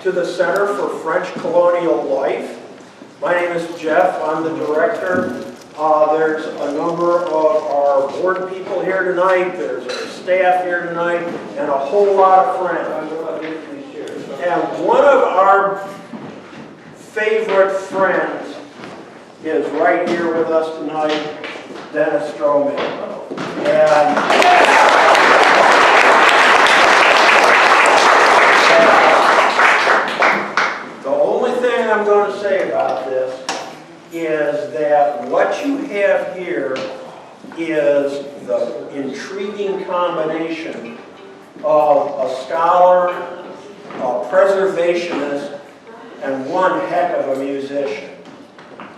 To the Center for French Colonial Life. My name is Jeff. I'm the director. There's a number of our board people here tonight. There's our staff here tonight, and a whole lot of friends. And one of our favorite friends is right here with us tonight, Dennis Stroughmatt. And the only thing I'm going to say about this is that what you have here is the intriguing combination of a scholar, a preservationist, and one heck of a musician.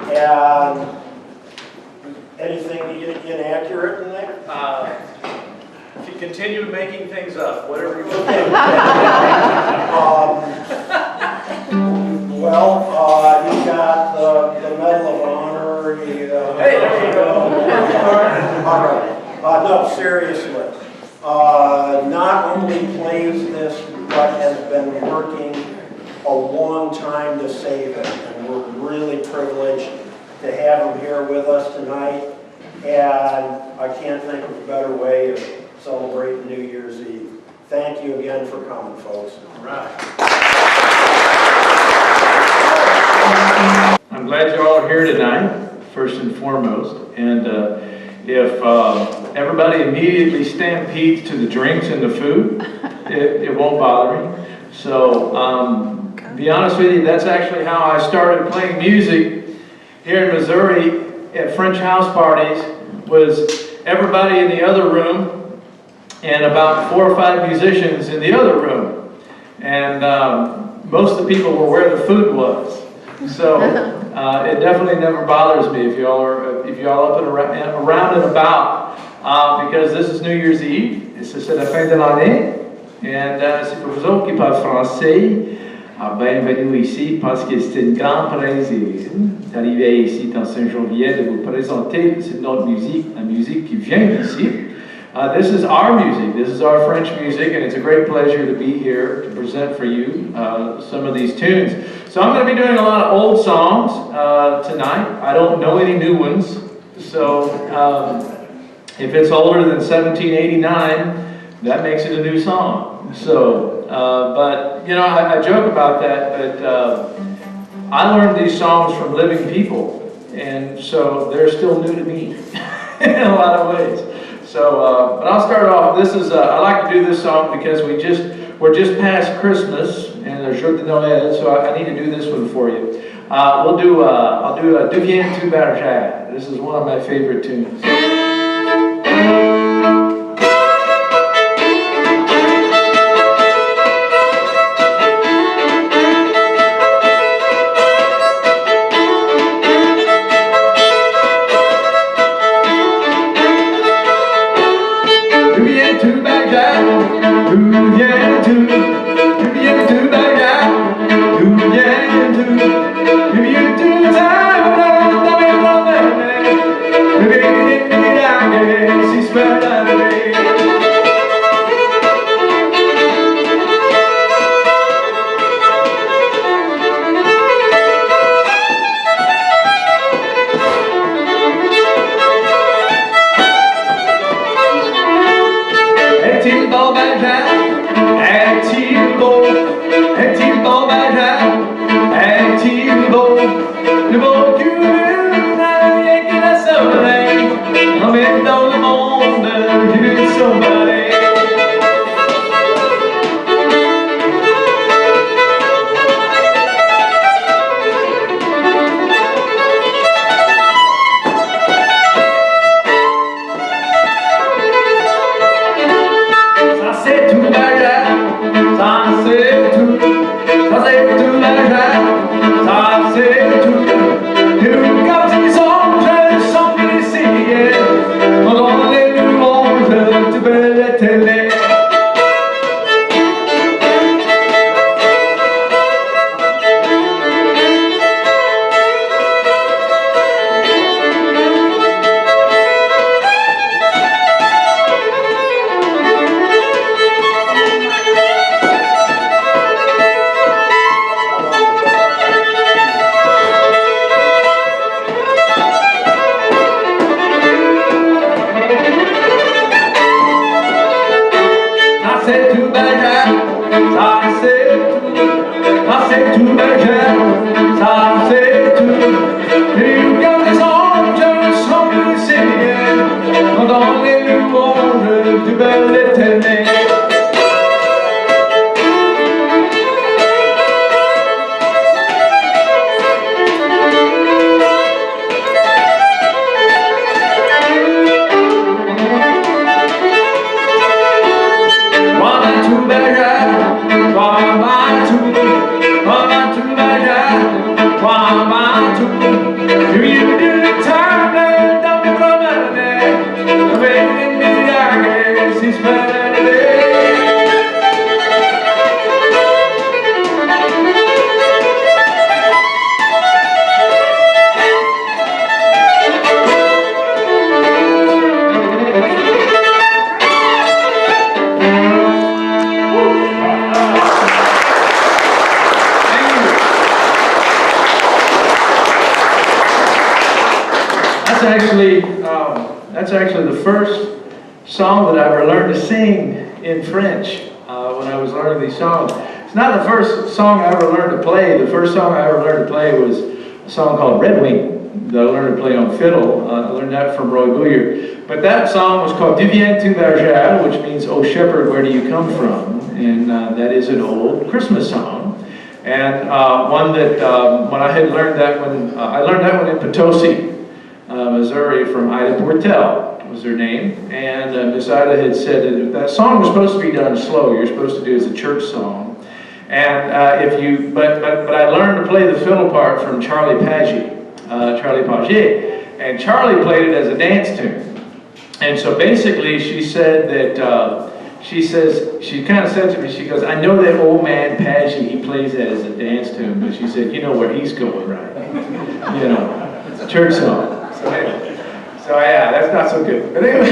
And anything inaccurate in there? If you continue making things up, whatever you want. Well, you got the Medal of Honor. Hey, there you go. All right. No, seriously. Not only plays this, but has been working a long time to save it. And we're really privileged to have him here with us tonight. And I can't think of a better way of celebrating New Year's Eve. Thank you again for coming, folks. All right. I'm glad you're all here tonight, first and foremost. And if everybody immediately stampedes to the drinks and the food, it won't bother me. So, to be honest with you, that's actually how I started playing music here in Missouri at French house parties. Was everybody in the other room and about 4 or 5 musicians in the other room. And most of the people were where the food was. So it definitely never bothers me if y'all are up and around and about, because this is New Year's Eve. C'est la fin de l'année. And c'est pour vous autres qui parlent français. Bienvenue ici parce que c'est une grande plaisir d'arriver ici dans Saint-Geneviève de vous présenter notre musique, la musique qui vient d'ici. This is our music. This is our French music, and it's a great pleasure to be here to present for you some of these tunes. So I'm going to be doing a lot of old songs tonight. I don't know any new ones, so if it's older than 1789, that makes it a new song. So, but you know, I joke about that, but I learned these songs from living people, and so they're still new to me in a lot of ways. So, but I'll start off. This is I like to do this song because we're just past Christmas and the jour de Noël, so I need to do this one for you. I'll do D'où viens-tu bergère. This is one of my favorite tunes. Ça c'est tout bajal, ça c'est tout bajal, ça c'est tout. Tu gardes les anges sont le Seigneur, dans les louanges du bel éternel. That's actually the first song that I ever learned to sing in French when I was learning these songs. It's not the first song I ever learned to play. The first song I ever learned to play was a song called Red Wing that I learned to play on fiddle. I learned that from Roy Gouyer. But that song was called D'où viens-tu bergère, which means, "Oh shepherd, where do you come from?" And that is an old Christmas song. And one that when I had learned that when I learned that one in Potosi, Missouri, from Ida Portel was her name, and Miss Ida had said that song was supposed to be done slow. You're supposed to do it as a church song, and but I learned to play the fiddle part from Charlie Paget, and Charlie played it as a dance tune. And so basically, she said that she kind of said to me, she goes, "I know that old man Paget, he plays that as a dance tune, but she said, you know where he's going, right? You know, it's a church song." So yeah, that's not so good. But anyway,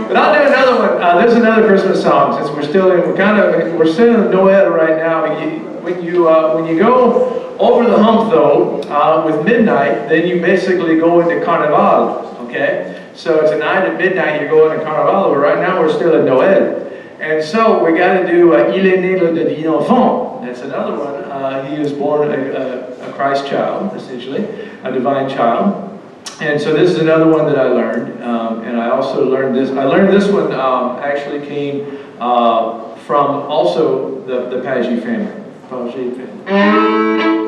but I'll do another one. There's another Christmas song since we're still in the Noel right now. When you go over the hump though with midnight, then you basically go into Carnival. Okay, so it's a night at midnight you go into Carnival. But right now we're still in Noel, and so we got to do Il est né le divin enfant. That's another one. He was born a Christ child, essentially, a divine child. And so this is another one that I learned, and I also learned this. I learned this one actually came from also the Paget family. Paget family.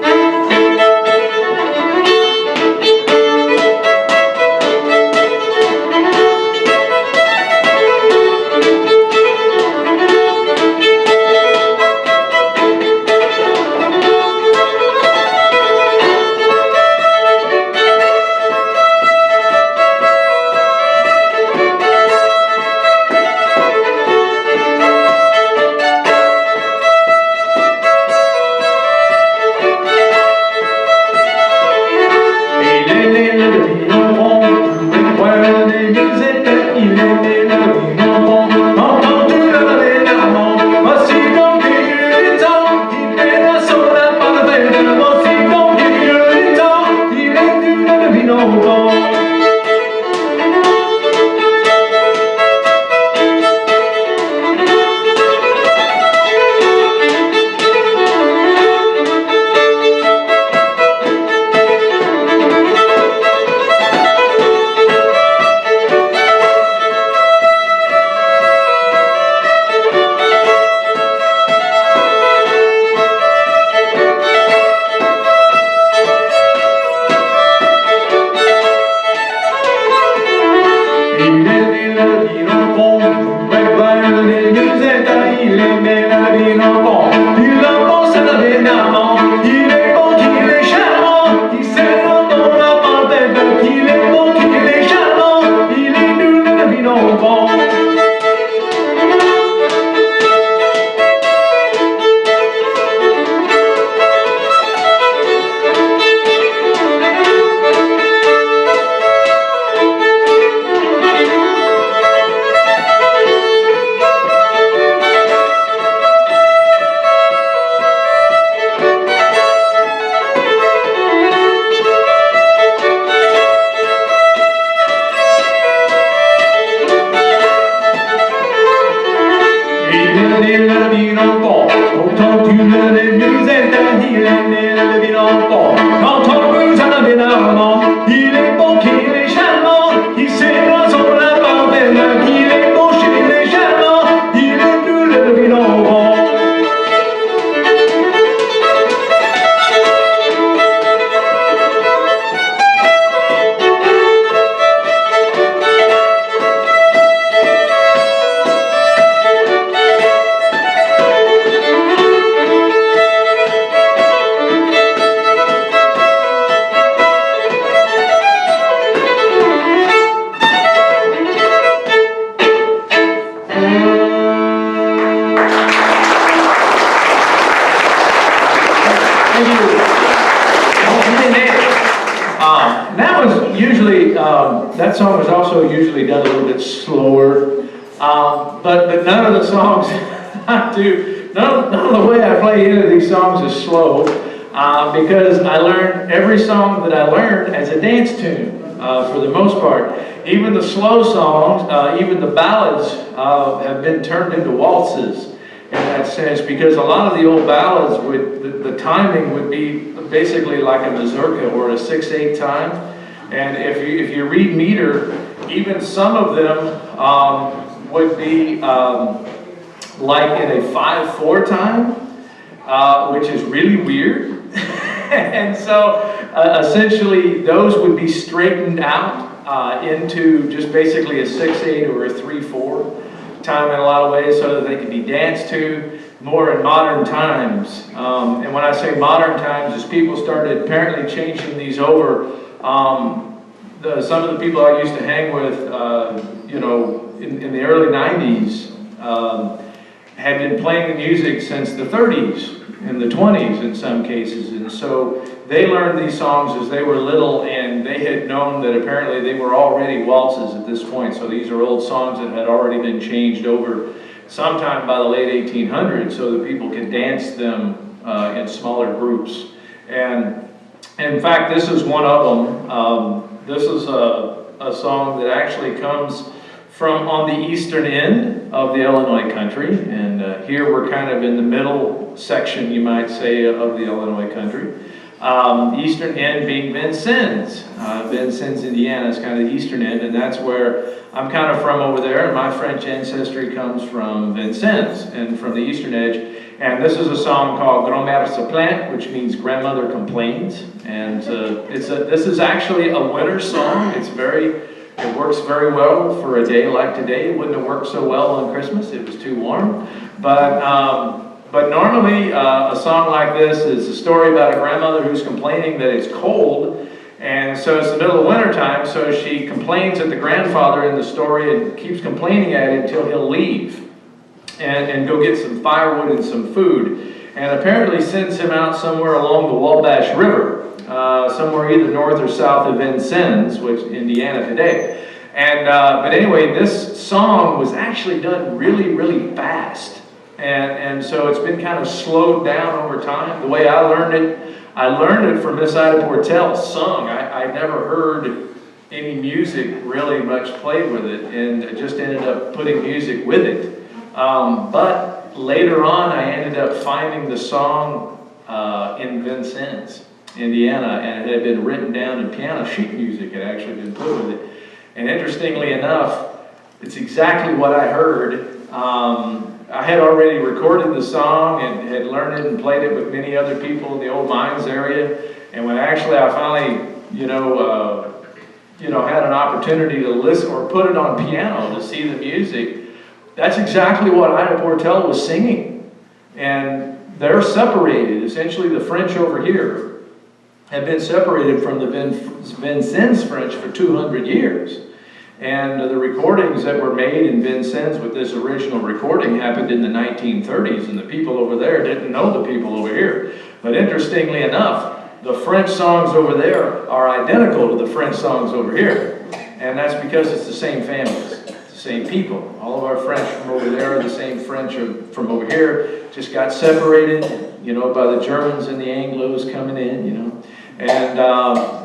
les le ville enfant. Autant tu me les musette, il est le ville enfant. Quand on vous en avait normand, il est bon qu'il est charmant, il sait dans son lapin belle, qu'il est beau chez les charmants, il est doux le ville enfant. That song was also usually done a little bit slower, but none of the songs I do, none of the way I play any of these songs is slow, because I learned every song that I learned as a dance tune, for the most part. Even the slow songs, even the ballads, have been turned into waltzes in that sense, because a lot of the old ballads, the timing would be basically like a mazurka or a 6/8 time. And if you read meter, even some of them would be like in a 5/4 time, which is really weird. And so essentially those would be straightened out into just basically a 6/8 or a 3/4 time in a lot of ways, so that they could be danced to more in modern times. And when I say modern times, as people started apparently changing these over, some of the people I used to hang with, in the early 90s, had been playing the music since the 30s and the 20s in some cases. And so they learned these songs as they were little, and they had known that apparently they were already waltzes at this point. So these are old songs that had already been changed over sometime by the late 1800s so that people could dance them in smaller groups. And in fact, this is one of them. This is a song that actually comes from on the eastern end of the Illinois country. And here we're kind of in the middle section, you might say, of the Illinois country. The eastern end being Vincennes. Vincennes, Indiana is kind of the eastern end, and that's where I'm kind of from over there. And my French ancestry comes from Vincennes and from the eastern edge. And this is a song called Grand-mère se plaint, which means grandmother complains. And this is actually a winter song. It works very well for a day like today. It wouldn't have worked so well on Christmas. It was too warm. But normally a song like this is a story about a grandmother who's complaining that it's cold. And so it's the middle of winter time, so she complains at the grandfather in the story and keeps complaining at him until he'll leave and go get some firewood and some food. And apparently sends him out somewhere along the Wabash River, somewhere either north or south of Vincennes, which Indiana today. And but anyway, this song was actually done really, really fast. And so it's been kind of slowed down over time. The way I learned it from Miss Ida Portel sung. I never heard any music really much played with it, and just ended up putting music with it. But later on, I ended up finding the song in Vincennes, Indiana, and it had been written down in piano sheet music. It had actually been put with it. And interestingly enough, it's exactly what I heard. I had already recorded the song and had learned it and played it with many other people in the old mines area. And when actually I finally, had an opportunity to listen or put it on piano to see the music, that's exactly what Ida Portel was singing. And they're separated. Essentially, the French over here have been separated from the Vincennes French for 200 years. And the recordings that were made in Vincennes with this original recording happened in the 1930s, and the people over there didn't know the people over here. But interestingly enough, the French songs over there are identical to the French songs over here. And that's because it's the same families, it's the same people. All of our French from over there are the same French from over here, just got separated, by the Germans and the Anglos coming in, And,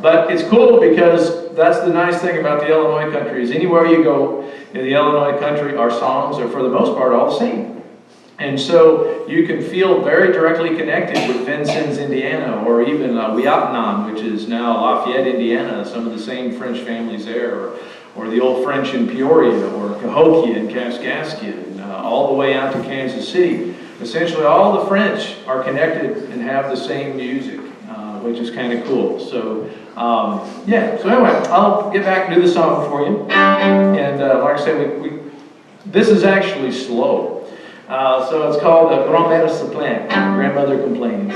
but it's cool because that's the nice thing about the Illinois country is anywhere you go in the Illinois country, our songs are for the most part all the same. And so you can feel very directly connected with Vincennes, Indiana, or even Ouiatenon, which is now Lafayette, Indiana, some of the same French families there, or the old French in Peoria, or Cahokia and Kaskaskia, and all the way out to Kansas City. Essentially, all the French are connected and have the same music, which is kind of cool. So, yeah. So anyway, I'll get back and do the song for you. And like I said, this is actually slow. So it's called Grand-mère se plaint, Grandmother Complains.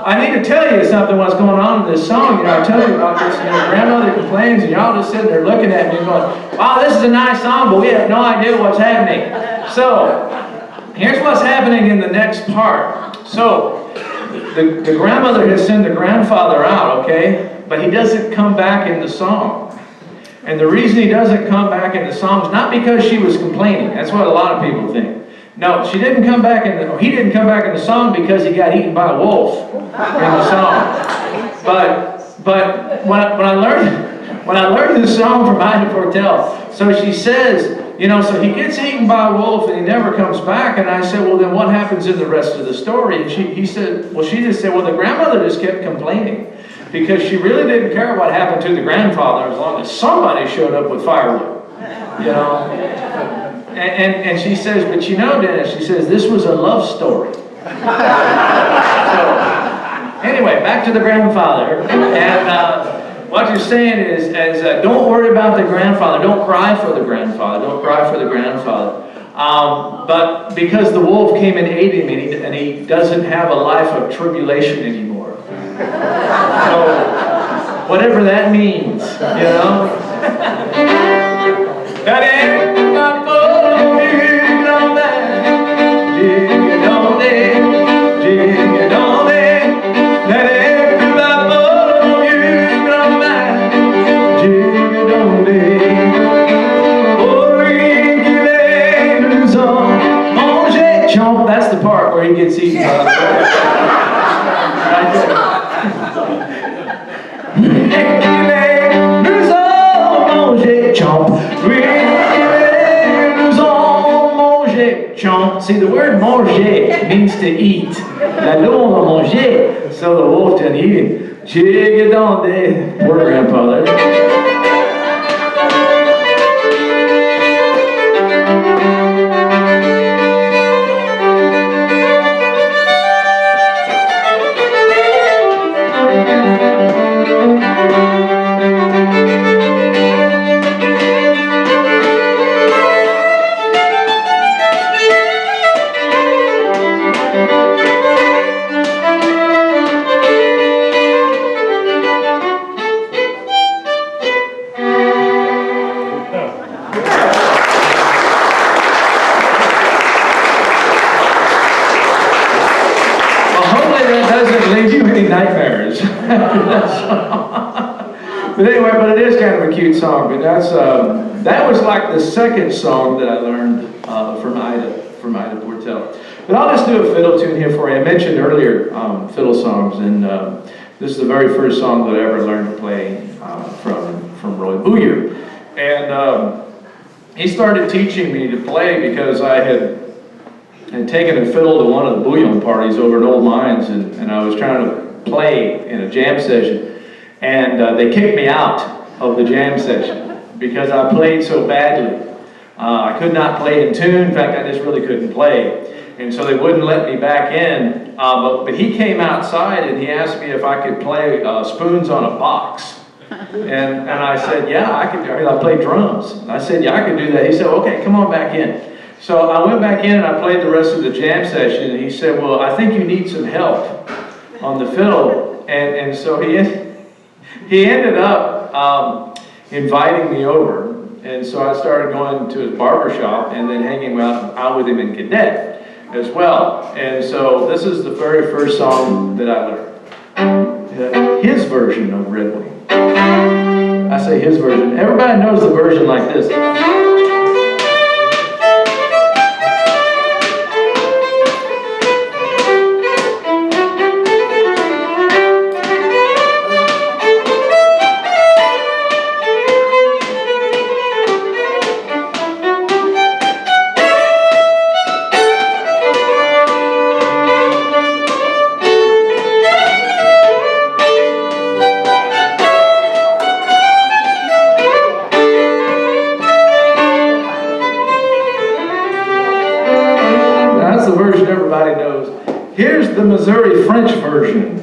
I need to tell you something what's going on in this song. I tell you about this, Grandmother Complains, and y'all just sitting there looking at me and going, wow, this is a nice song, but we have no idea what's happening. So, here's what's happening in the next part. So, the grandmother has sent the grandfather out, okay? But he doesn't come back in the song. And the reason he doesn't come back in the song is not because she was complaining. That's what a lot of people think. No, he didn't come back in the song because he got eaten by a wolf in the song. But when I learned this song from Ida Portel, so she says, so he gets eaten by a wolf and he never comes back. And I said, well, then what happens in the rest of the story? And she just said, the grandmother just kept complaining because she really didn't care what happened to the grandfather as long as somebody showed up with firewood, And she says, but Dennis, she says, this was a love story. So, anyway, back to the grandfather. And what you're saying is don't worry about the grandfather. Don't cry for the grandfather. Don't cry for the grandfather. But because the wolf came and ate him and he doesn't have a life of tribulation anymore. So, whatever that means, That ain't my boy, that's the or he gets eaten by the bird. Right there. Guignolee, nous allons manger, chomp. Guignolee, nous allons manger, chomp. See, the word manger means to eat. Là-dedans, on va manger. So the wolf didn't eat him. Jigadonde. Poor grandpa there. Nightmares. But anyway, but it is kind of a cute song. But that's that was like the second song that I learned from Ida Portel. But I'll just do a fiddle tune here for you. I mentioned earlier fiddle songs, and this is the very first song that I ever learned to play from Roy Booyer. And he started teaching me to play because I had taken a fiddle to one of the bouillon parties over at Old Mines, and I was trying to play in a jam session, and they kicked me out of the jam session because I played so badly. I could not play in tune. In fact, I just really couldn't play, and so they wouldn't let me back in. But he came outside and he asked me if I could play spoons on a box, and I said, yeah, I could. I played drums. And I said, yeah, I could do that. He said, okay, come on back in. So I went back in and I played the rest of the jam session, and he said, well, I think you need some help on the fiddle. And so he ended up inviting me over. And so I started going to his barber shop and then hanging out with him in Cadet as well. And so this is the very first song that I learned. His version of Red Wing. I say his version. Everybody knows the version like this. Everybody knows. Here's the Missouri French version.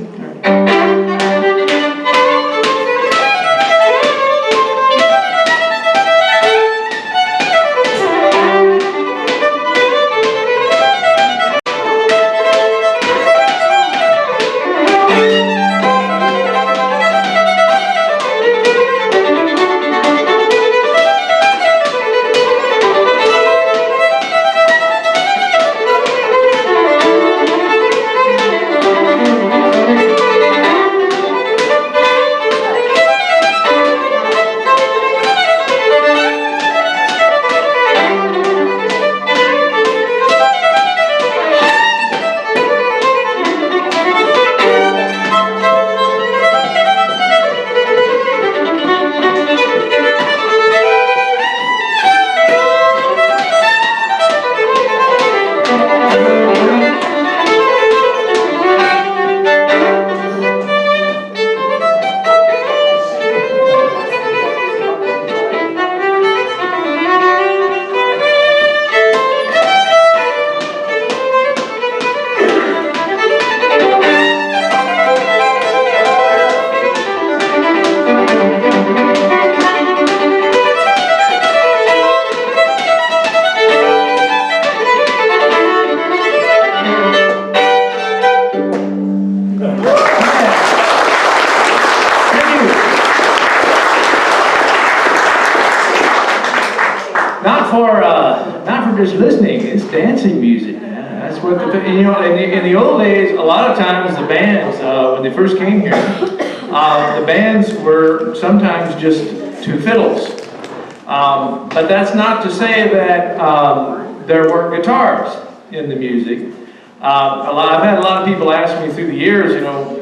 Not for just listening, it's dancing music. That's what in the old days, a lot of times the bands, when they first came here, the bands were sometimes just two fiddles. But that's not to say that there weren't guitars in the music. I've had a lot of people ask me through the years, you know,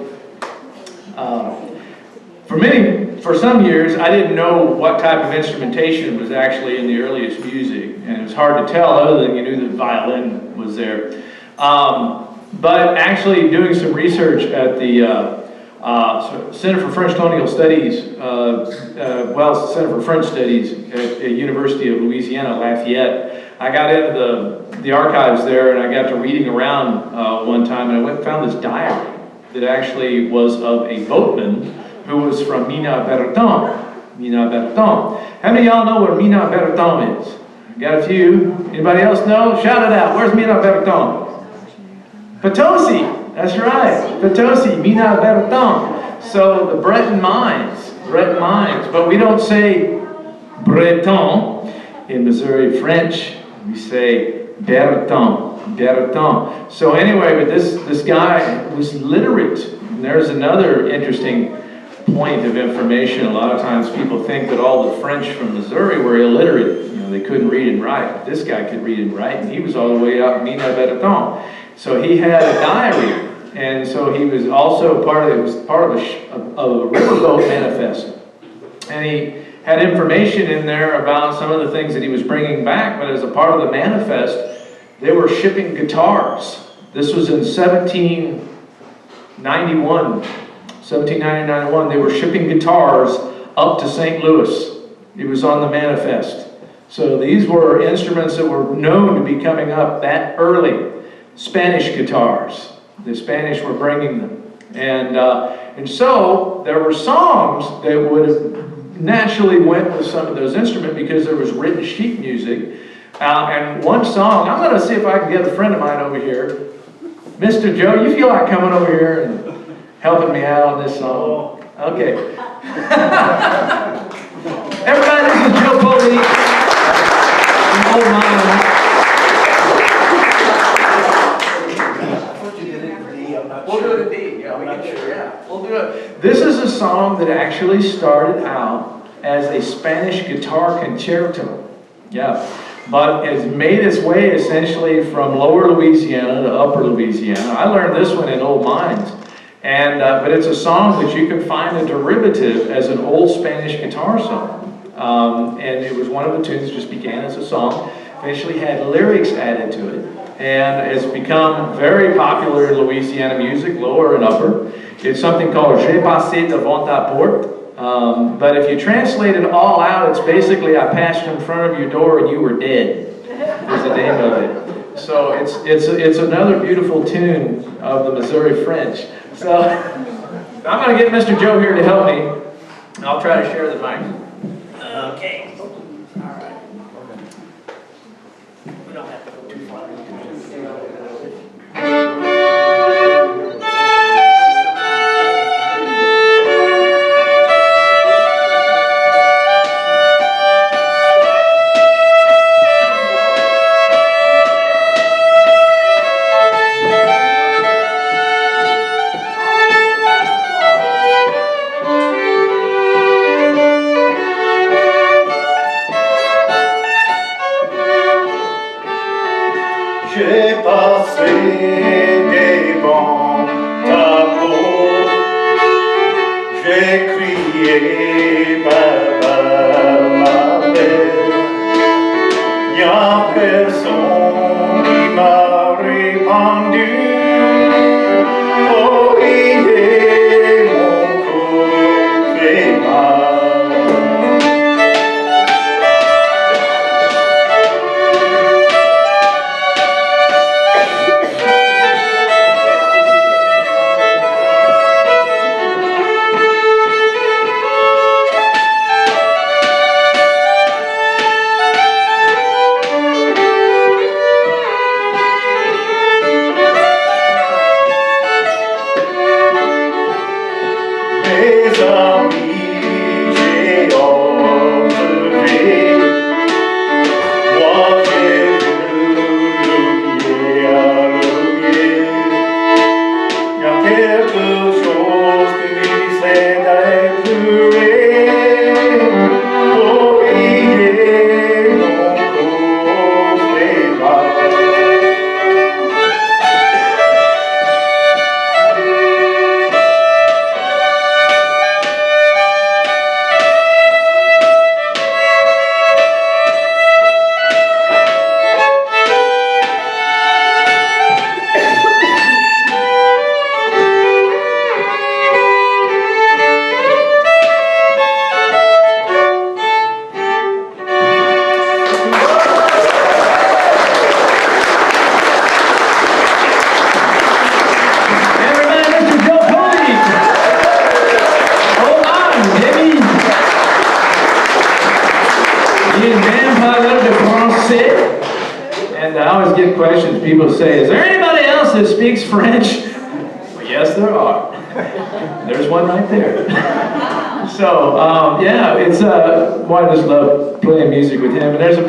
for some years, I didn't know what type of instrumentation was actually in the earliest music, and it was hard to tell other than you knew that violin was there. But actually doing some research at the Center for French Colonial Studies, Center for French Studies at the University of Louisiana, Lafayette, I got into the archives there and I got to reading around one time, and I went and found this diary that actually was of a boatman who was from Mina Berton. Mina Berton. How many of y'all know where Mina Berton is? Got a few. Anybody else know? Shout it out. Where's Mina Berton? Potosi. That's right. Potosi, Mina Berton. So the Breton mines. But we don't say Breton in Missouri French. We say Berton. So anyway, but this guy was literate. And there's another interesting point of information. A lot of times people think that all the French from Missouri were illiterate. You know, they couldn't read and write. But this guy could read and write, and he was all the way out in Mina Berton. So he had a diary, and so he was also part of a riverboat manifest. And he had information in there about some of the things that he was bringing back, but as a part of the manifest, they were shipping guitars. This was in 1791, they were shipping guitars up to St. Louis. It was on the manifest. So these were instruments that were known to be coming up that early. Spanish guitars. The Spanish were bringing them. And so there were songs that would have naturally went with some of those instruments because there was written sheet music. And one song, I'm going to see if I can get a friend of mine over here. Mr. Joe, you feel like coming over here and helping me out on this song? Okay. Everybody, this is Joe Poley from Old Mine. We'll do it in D. Yeah, we can sure. Yeah, we'll do it. This is a song that actually started out as a Spanish guitar concerto. Yeah. But it's made its way essentially from lower Louisiana to upper Louisiana. I learned this one in Old Mines. And, but it's a song that you can find a derivative as an old Spanish guitar song. And it was one of the tunes that just began as a song, eventually had lyrics added to it, and it's become very popular in Louisiana music, lower and upper. It's something called J'ai passé devant ta porte. But if you translate it all out, it's basically I passed in front of your door and you were dead, is the name of it. So it's another beautiful tune of the Missouri French. So I'm going to get Mr. Joe here to help me. I'll try to share the mic. Okay. All right. We don't have to go too far. J'ai passé devant ta porte, j'ai crié Papa, ma belle. Y a personne qui m'a répondu. Oh, il est mon corps fait mal. questions. People say, is there anybody else that speaks French? Well, yes, there are. There's one right there. So, yeah, it's, well, I just love playing music with him. And there's a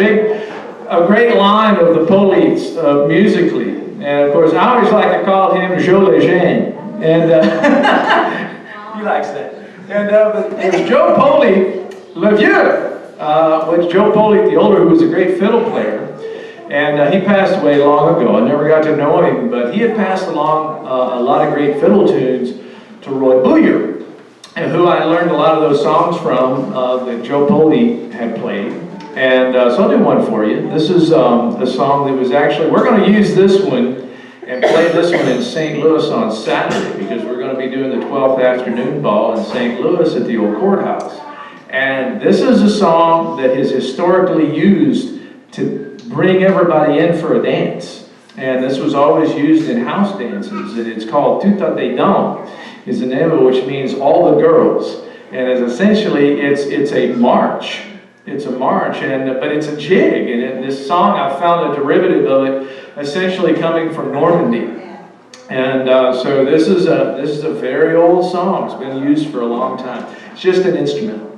great line of the Police musically. And of course, I always like to call him Joe Lejeune. And he likes that. And there's Joe Poli, Le Vieux, which Joe Poli, the older, who was a great fiddle player. And he passed away long ago. I never got to know him, but he had passed along a lot of great fiddle tunes to Roy Bouyer, and who I learned a lot of those songs from that Joe Poli had played. And so I'll do one for you. This is a song that was actually, we're going to use this one and play this one in St. Louis on Saturday, because we're going to be doing the 12th afternoon ball in St. Louis at the old courthouse. And this is a song that is historically used to bring everybody in for a dance. And this was always used in house dances, and it's called Toutes les Dames, is the name of it, which means all the girls. And it's essentially, it's a march. It's a march, but it's a jig. And in this song, I found a derivative of it essentially coming from Normandy. And so this is a very old song. It's been used for a long time. It's just an instrumental.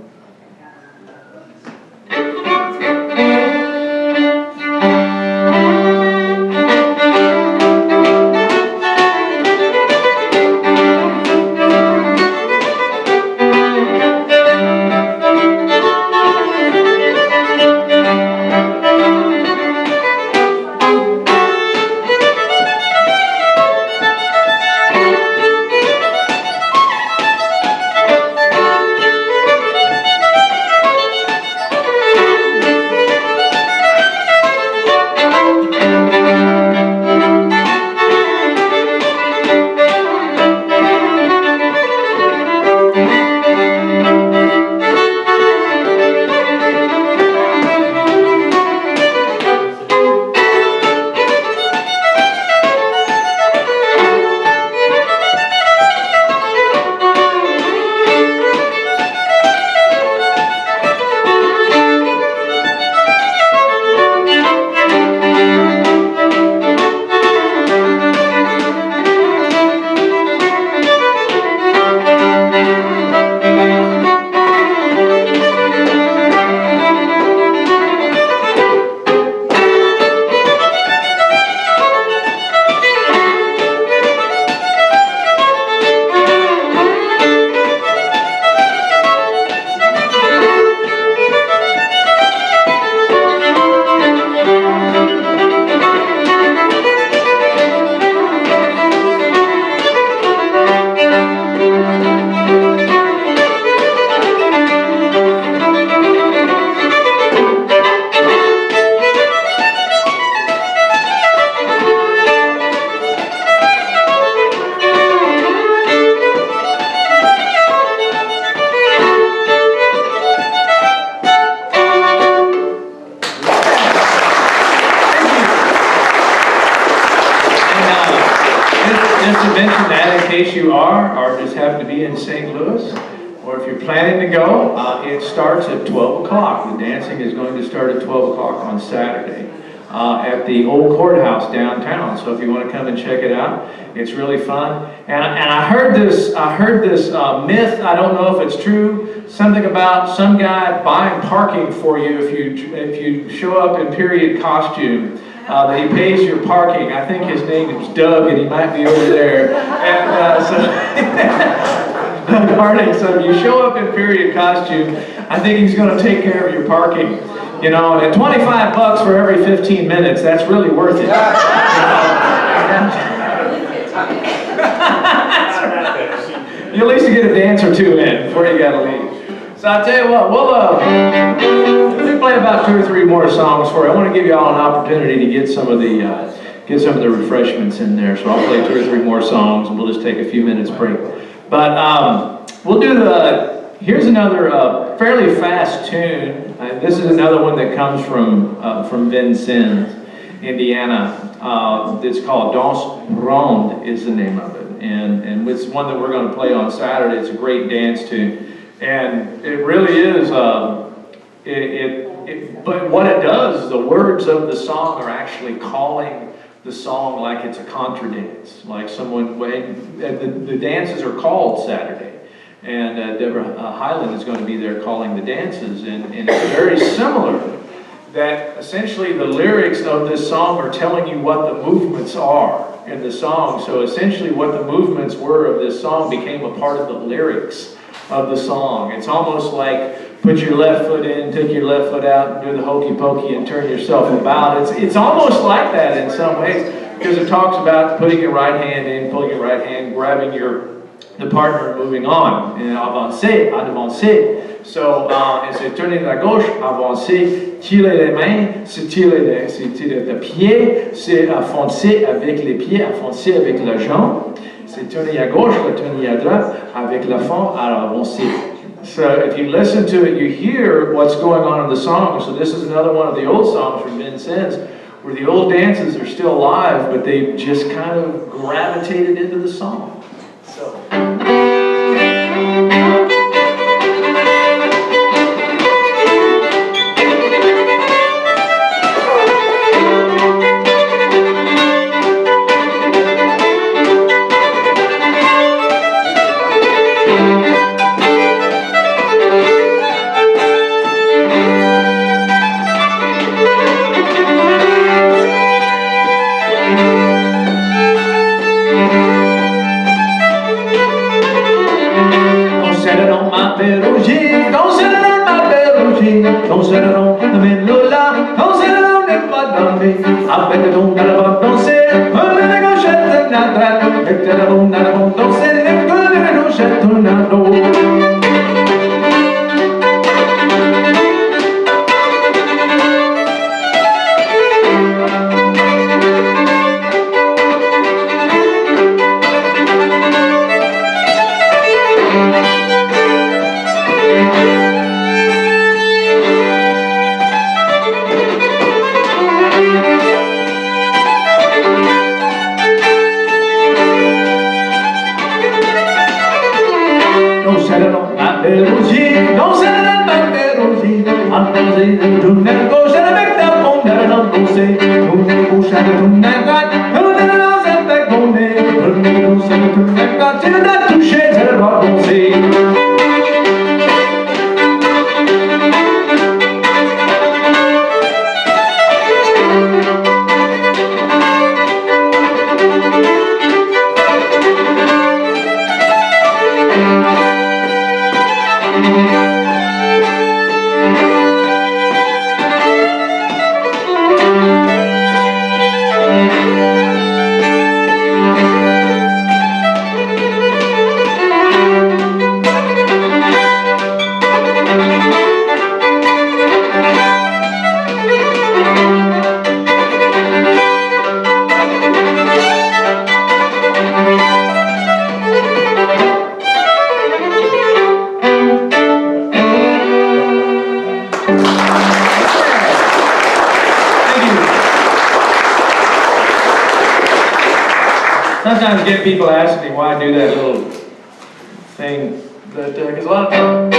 You are, or just happen to be in St. Louis, or if you're planning to go, it starts at 12 o'clock. The dancing is going to start at 12 o'clock on Saturday at the old courthouse downtown. So if you want to come and check it out, it's really fun. And I heard this myth. I don't know if it's true. Something about some guy buying parking for you if you show up in period costume. That he pays your parking. I think his name is Doug, and he might be over there. And Doug Harding. So if you show up in period costume, I think he's going to take care of your parking. You know, and at $25 for every 15 minutes, that's really worth it. You at least get a dance or two in before you got to leave. So I'll tell you what, we'll play about 2 or 3 more songs for you. I want to give you all an opportunity to get some of the refreshments in there. So I'll play 2 or 3 more songs, and we'll just take a few minutes break. But we'll do here's another fairly fast tune. This is another one that comes from Vincennes, Indiana. It's called Danse Ronde is the name of it. And it's one that we're going to play on Saturday. It's a great dance tune. And it really is, but what it does, the words of the song are actually calling the song like it's a contra dance, like someone, the dances are called Saturday. And Deborah Highland is going to be there calling the dances, and it's very similar, that essentially the lyrics of this song are telling you what the movements are in the song. So essentially what the movements were of this song became a part of the lyrics of the song. It's almost like put your left foot in, take your left foot out, and do the hokey pokey and turn yourself about. It's almost like that in some ways, because it talks about putting your right hand in, pulling your right hand, grabbing the partner, and moving on. And avancer, avancer. So, c'est tourner la gauche, avancer, tirer les mains, c'est tirer le pied, c'est avancer avec les pieds, avancer avec la jambe. C'est tourner à gauche, tourner à droite, avec la fond, alors avancer. So if you listen to it, you hear what's going on in the song. So this is another one of the old songs from Ben Sins, where the old dances are still alive, but they just kind of gravitated into the song. So. Sometimes I get people asking me why I do that little thing, because a lot of times,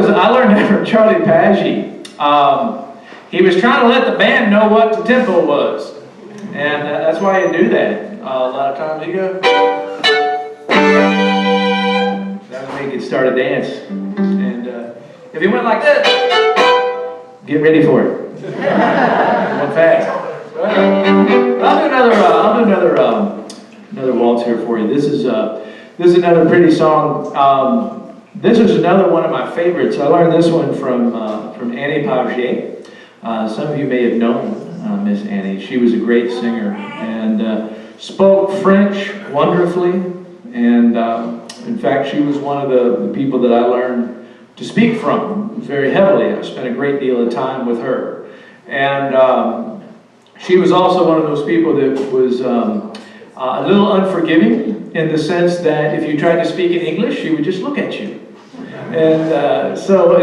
I learned that from Charlie Paggi. He was trying to let the band know what the tempo was, and that's why you do that. A lot of times you go, that would make it start a dance, and if you went like this, get ready for it. One fast. I'll do another waltz here for you. This is another pretty song. This is another one of my favorites. I learned this one from Annie Paget. Some of you may have known Miss Annie. She was a great singer and spoke French wonderfully. And in fact, she was one of the people that I learned to speak from very heavily. I spent a great deal of time with her. And she was also one of those people that was a little unforgiving in the sense that if you tried to speak in English, she would just look at you. And so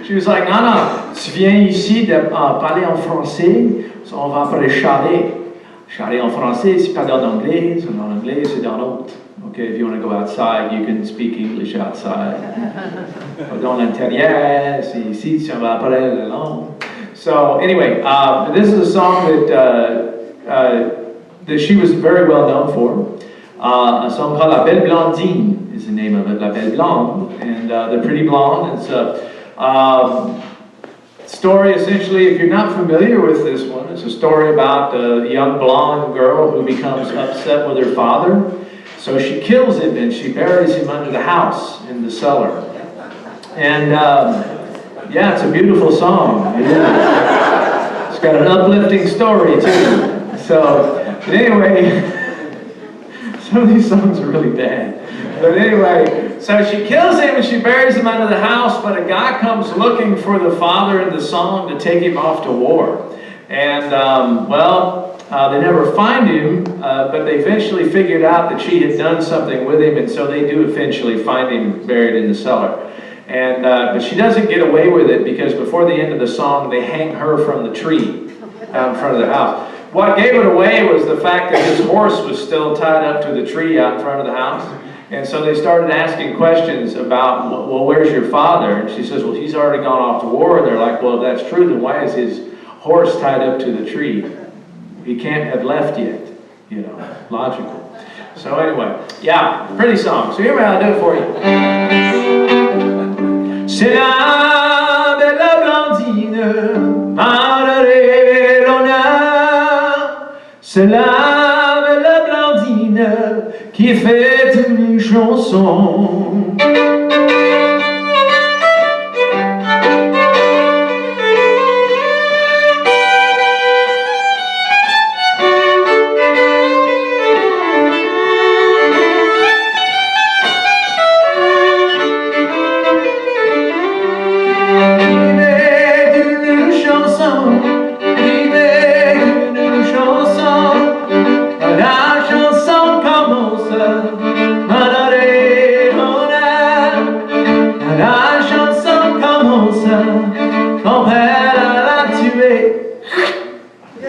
she was like, non, tu viens ici de parler en français, on va parler charler. Charler en français, c'est pas dans l'anglais, en anglais, c'est dans l'autre. Okay, if you want to go outside, you can speak English outside. Dans l'intérieur, c'est ici, si on va parler la langue. So anyway, this is a song that she was very well known for. A song called La Belle Blondine is the name of it, La Belle Blonde, and the Pretty Blonde. It's a story, essentially, if you're not familiar with this one, it's a story about a young blonde girl who becomes upset with her father. So she kills him and she buries him under the house in the cellar. And yeah, it's a beautiful song. It is. It's got an uplifting story too. So, but anyway, some of these songs are really bad. But anyway, so she kills him and she buries him under the house, but a guy comes looking for the father in the song to take him off to war. And they never find him, but they eventually figured out that she had done something with him, and so they do eventually find him buried in the cellar. And but she doesn't get away with it because before the end of the song, they hang her from the tree out in front of the house. What gave it away was the fact that his horse was still tied up to the tree out in front of the house. And so they started asking questions about, well, where's your father? And she says, well, he's already gone off to war. And they're like, well, if that's true, then why is his horse tied up to the tree? He can't have left yet, you know, logical. So anyway, yeah, pretty song. So here I'll do it for you. C'est la belle blondine, Mararelona. C'est la belle blondine qui fait une chanson.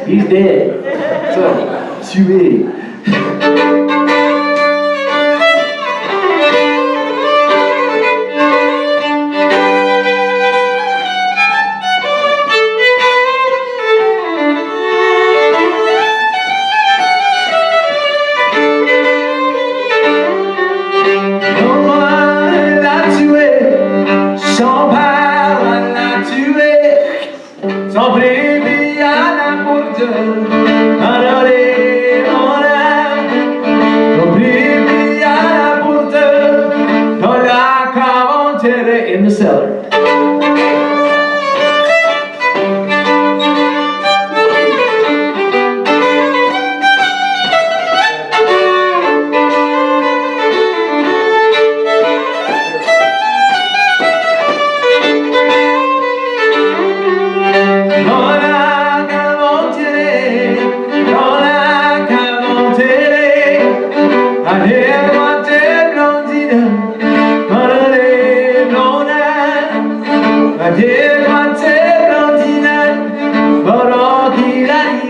He's dead. So, tué. In the cellar.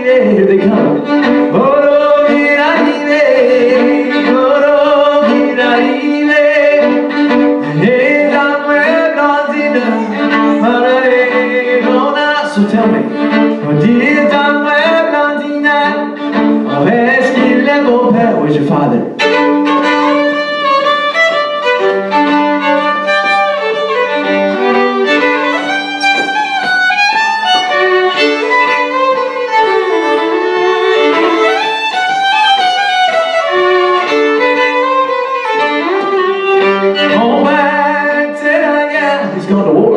Here they come. So tell me, where's your father? He's gone to war.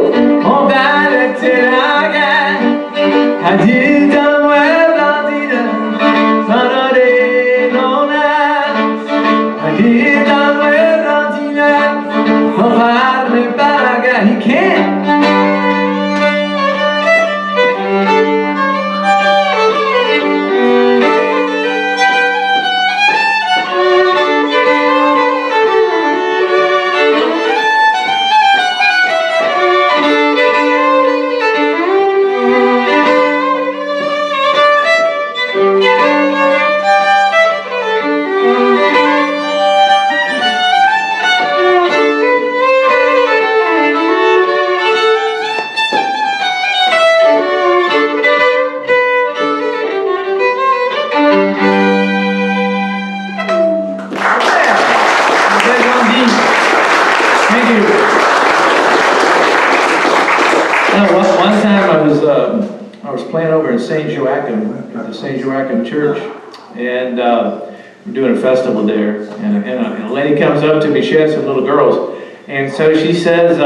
in St. Joachim, at the St. Joachim Church, and we're doing a festival there, and a lady comes up to me, she had some little girls, and so she says,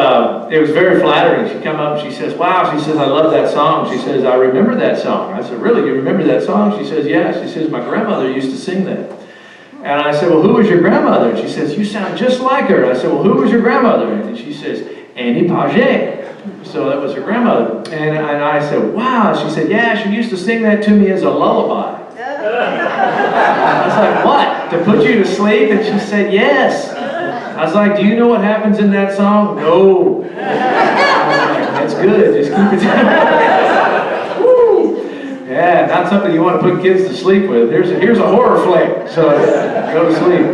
it was very flattering, she come up and she says, wow, she says, I love that song, she says, I remember that song. I said, really, you remember that song? She says, yeah, she says, my grandmother used to sing that. And I said, well, who was your grandmother? And she says, you sound just like her. And I said, well, who was your grandmother? And she says, Annie Paget. So that was her grandmother. And I said, wow. She said, yeah, she used to sing that to me as a lullaby. I was like, what? To put you to sleep? And she said, yes. I was like, do you know what happens in that song? No. I was like, that's good. Just keep it down. Yeah, not something you want to put kids to sleep with. Here's a horror flick, so go to sleep.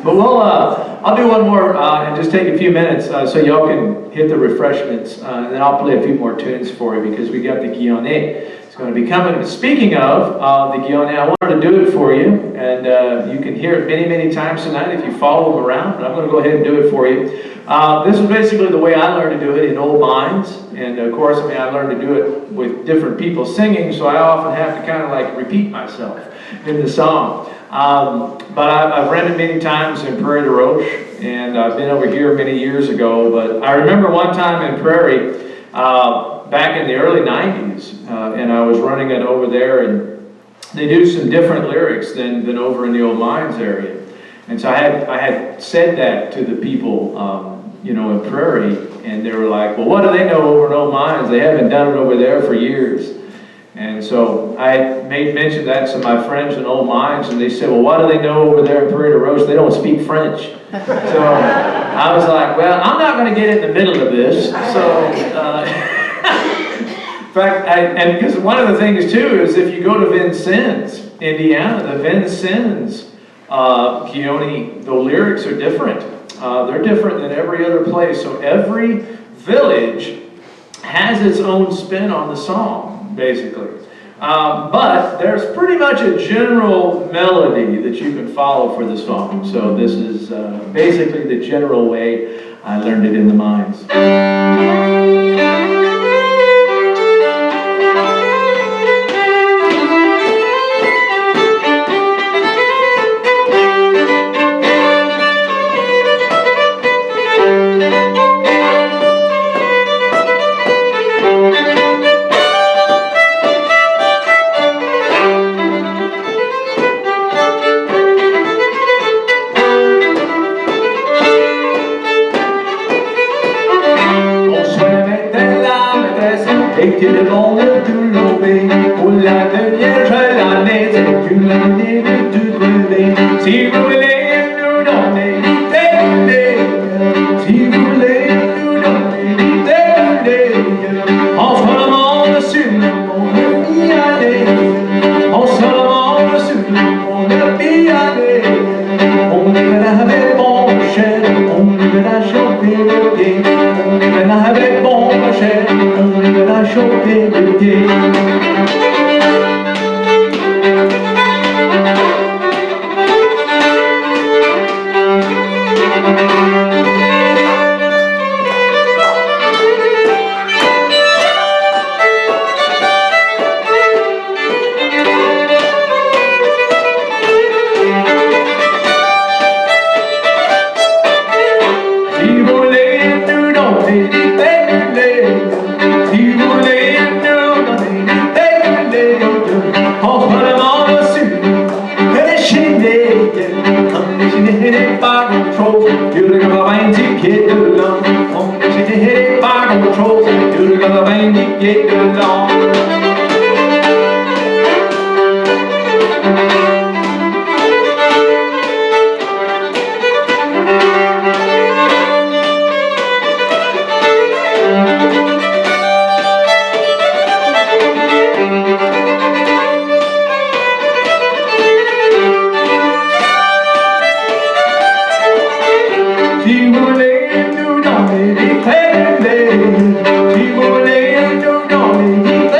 But I'll do one more and just take a few minutes so y'all can hit the refreshments, and then I'll play a few more tunes for you because we got the Guignolee. It's going to be coming. Speaking of the Guignolee, I wanted to do it for you, and you can hear it many, many times tonight if you follow them around, but I'm going to go ahead and do it for you. This is basically the way I learned to do it in old mines, and of course, I learned to do it with different people singing, so I often have to kind of like repeat myself in the song. But I've rented many times in Prairie de Roche, and I've been over here many years ago, but I remember one time in Prairie, back in the early 90s, and I was running it over there, and they do some different lyrics than over in the old mines area. And so I had said that to the people, in Prairie, and they were like, well, what do they know over in old mines? They haven't done it over there for years. And so I made mention of that to my friends in old mines, and they said, well, what do they know over there in Prairie de Roche? They don't speak French. So I was like, well, I'm not going to get in the middle of this. So, in fact, and because one of the things, too, is if you go to Vincennes, Indiana, the Vincennes Guignolee, the lyrics are different. They're different than every other place. So every village has its own spin on the song, basically. But there's pretty much a general melody that you can follow for the song. So this is basically the general way I learned it in the mines. Était devant le Guignolee, pour la dernière année, c'est une année de tout brûler. Si vous voulez nous donner des idées, si vous voulez nous donner des idées, en seulement sur le monde piané, en seulement sur le monde piané, on ira avec bon cher, on ira chanter le pied, on ira avec bon cher. Choqué de pied. Si vous voulez nous donner des si vous voulez nous donner des on se demande sur les chenilles, on chenilles par contrôle, you look at the vein to get along, on chenilles par contrôle, you look at the vein to get along. Si vous voulez nous donner des clés, si vous voulez nous donner des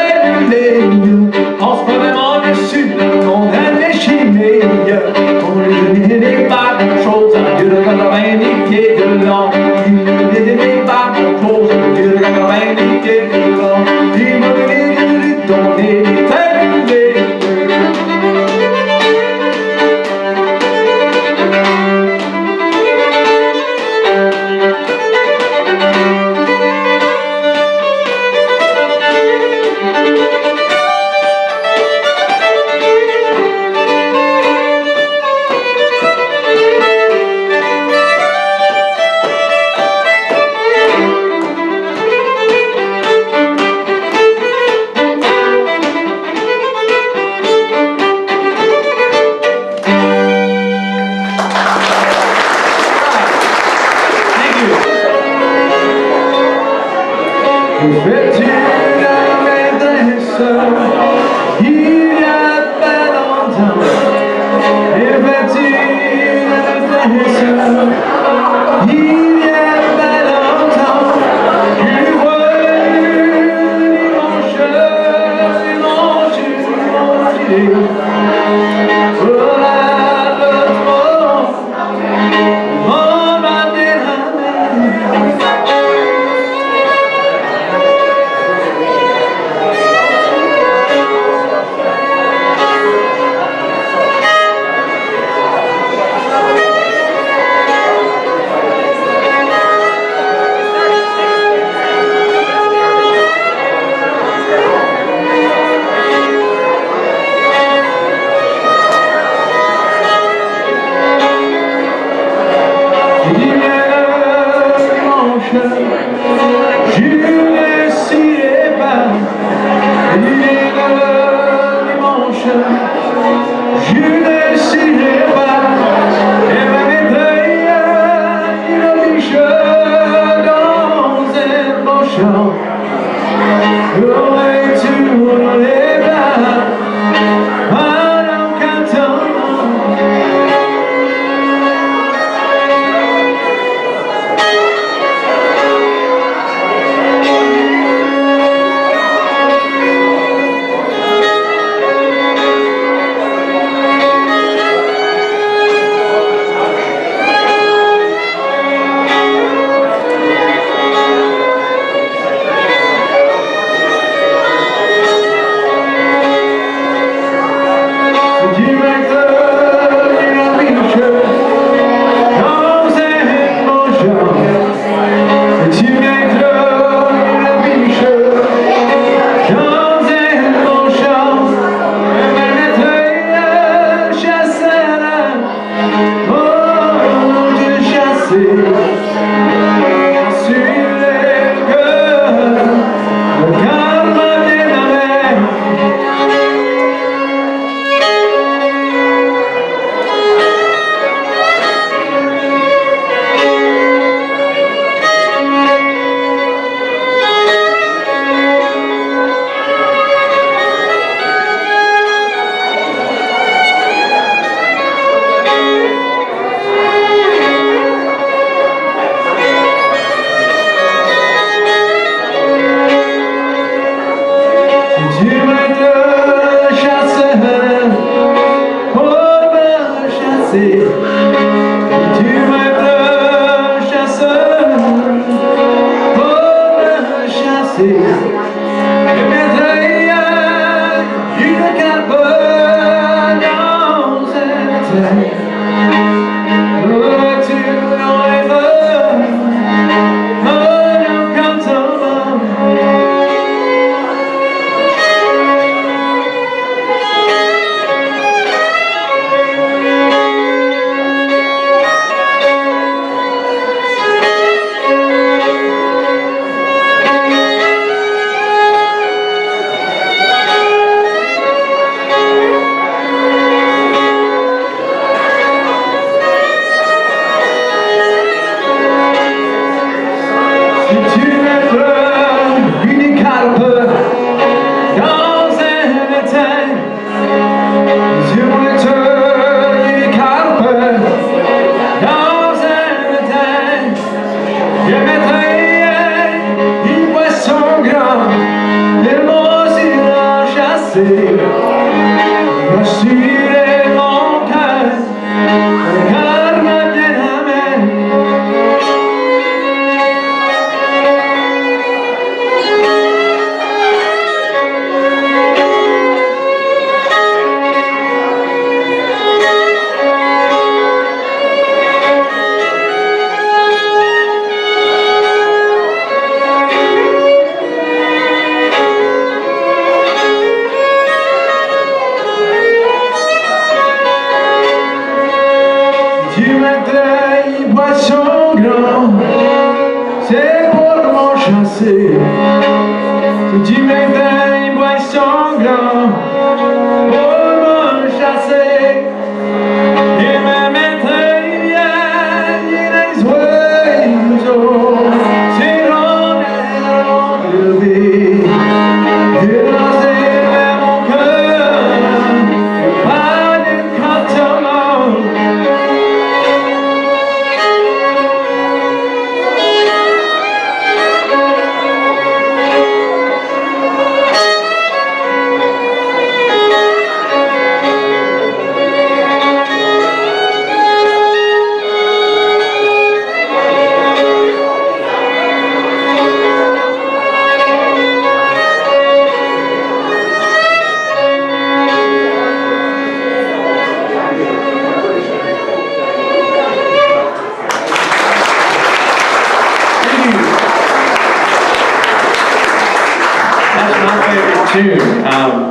Que fais-tu la maîtresse? Il y a pas longtemps. Que fais-tu la maîtresse? Il y a pas longtemps. Tu vois dimanche, oh là, l'autre mot, oh ma belle. Je ne serai pas dimanche, je ne serai pas et ma maîtresse une biche dans un beau champ. Aurais-tu les bras en cantant?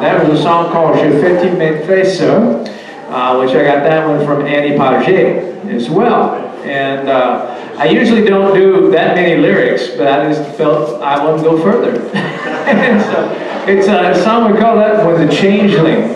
That was a song called Je fais mes tresses, which I got that one from Annie Paget as well. And I usually don't do that many lyrics, but I just felt I wanted to go further. And so it's a song we call that one, The Changeling,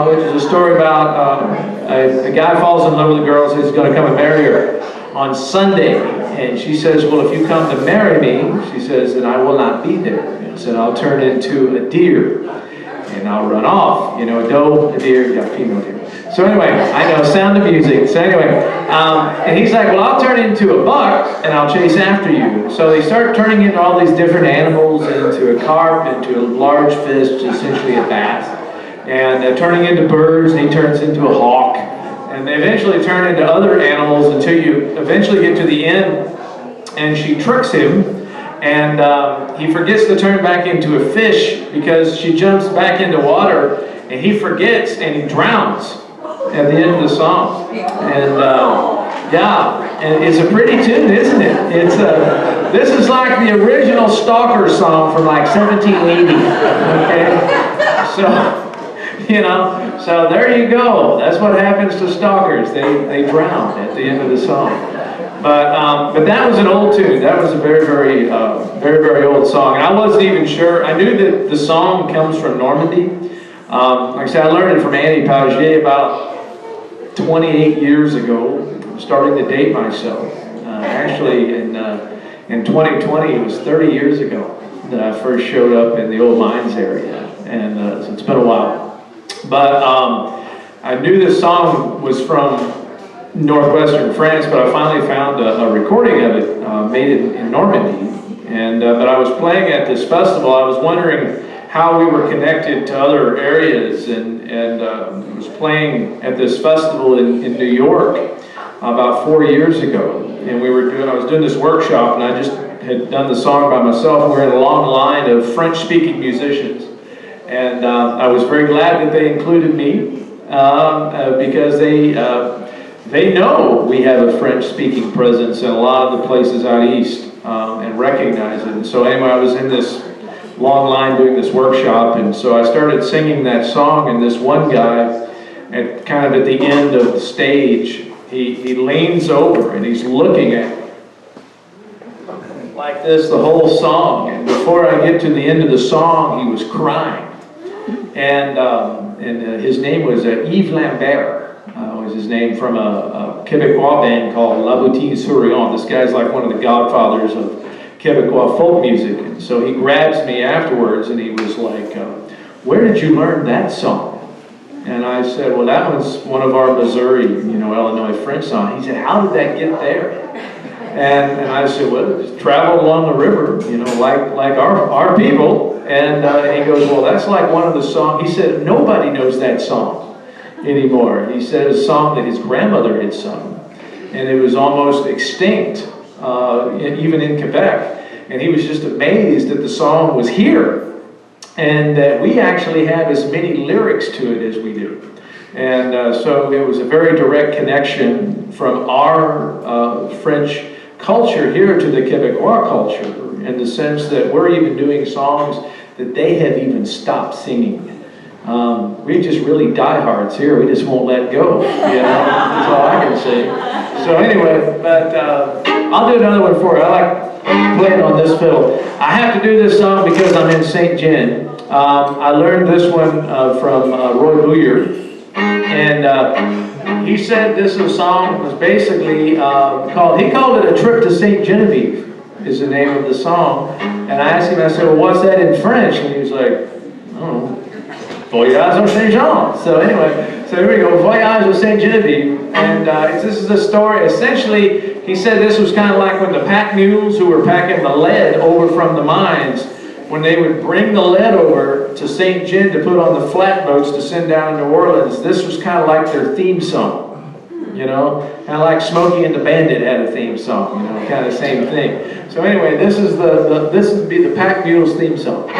which is a story about a guy falls in love with a girl, so he's going to come and marry her on Sunday. And she says, well, if you come to marry me, she says, then I will not be there. And said, I'll turn into a deer and I'll run off. You know, a doe, a deer, yeah, female deer. So anyway, I know, Sound of Music. So anyway, and he's like, well, I'll turn into a buck and I'll chase after you. So they start turning into all these different animals, into a carp, into a large fish, essentially a bass, and turning into birds, and he turns into a hawk. And they eventually turn into other animals until you eventually get to the end, and she tricks him, and he forgets to turn back into a fish because she jumps back into water, and he forgets, and he drowns at the end of the song. And yeah, and it's a pretty tune, isn't it? It's this is like the original Stalker song from like 1780. Okay, so. You know, so there you go. That's what happens to stalkers. They drown at the end of the song. But that was an old tune. That was a very old song. And I wasn't even sure. I knew that the song comes from Normandy. Like I said, I learned it from Annie Paget about 28 years ago. I'm starting to date myself. Actually, in 2020, it was 30 years ago that I first showed up in the old mines area. And so it's been a while. But I knew this song was from northwestern France, but I finally found a recording of it made in Normandy. And but I was playing at this festival. I was wondering how we were connected to other areas, and was playing at this festival in New York about 4 years ago. And I was doing this workshop, and I just had done the song by myself. We were in a long line of French-speaking musicians. And I was very glad that they included me because they know we have a French-speaking presence in a lot of the places out east and recognize it. And so anyway, I was in this long line doing this workshop, and so I started singing that song, and this one guy, kind of at the end of the stage, he leans over and he's looking at me like this the whole song. And before I get to the end of the song, he was crying. And his name was Yves Lambert, was his name, from a Quebecois band called La Boutine Souriant. This guy's like one of the godfathers of Quebecois folk music. And so he grabs me afterwards and he was like, where did you learn that song? And I said, well, that was one of our Missouri, Illinois French songs. He said, how did that get there? And I said, well, it just traveled along the river, like our people. And he goes, well, that's like one of the songs. He said, nobody knows that song anymore. He said it's a song that his grandmother had sung. And it was almost extinct, even in Quebec. And he was just amazed that the song was here. And that we actually have as many lyrics to it as we do. And so it was a very direct connection from our French culture here to the Quebecois culture, in the sense that we're even doing songs that they have even stopped singing. We're just really diehards here. We just won't let go. That's all I can say. So anyway, but I'll do another one for you. I like playing on this fiddle. I have to do this song because I'm in St. John. I learned this one from Roy Bouyer. And he said this song was basically he called it A Trip to St. Genevieve, is the name of the song. And I asked him, I said, well, what's that in French? And he was like, I don't know, Voyage au Saint Jean. So anyway, so here we go, Voyage au Saint Genevieve. And this is a story, essentially, he said this was kind of like when the pack mules who were packing the lead over from the mines, when they would bring the lead over to St. John to put on the flatboats to send down to New Orleans, this was kind of like their theme song. Kind of like Smokey and the Bandit had a theme song, kind of same thing. So anyway, this would be the Pack Mules theme song.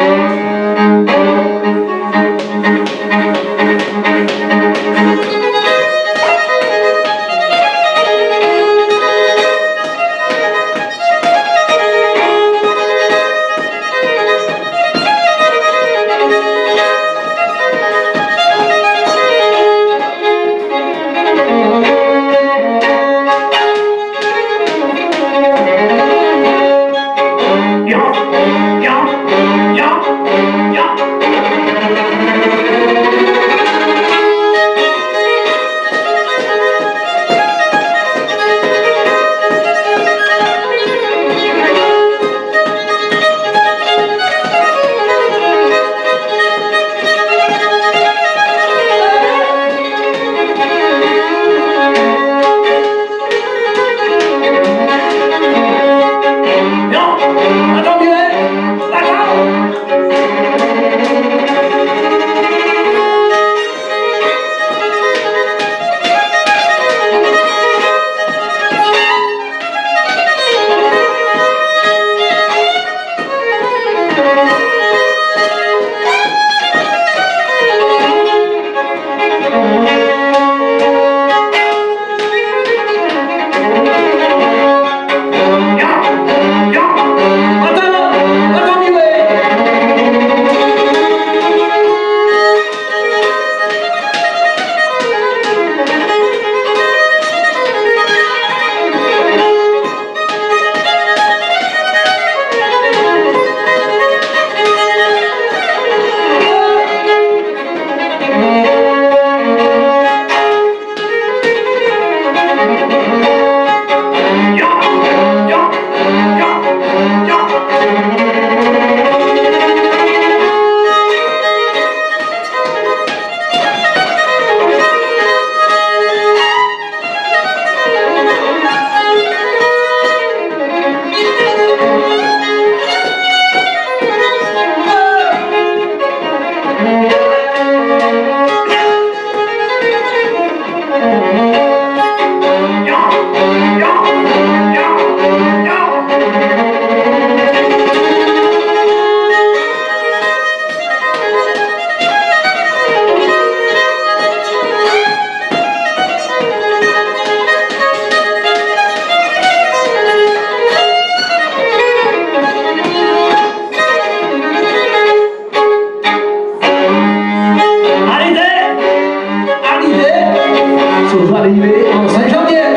sont arrivés en Saint-Jean-Pierre.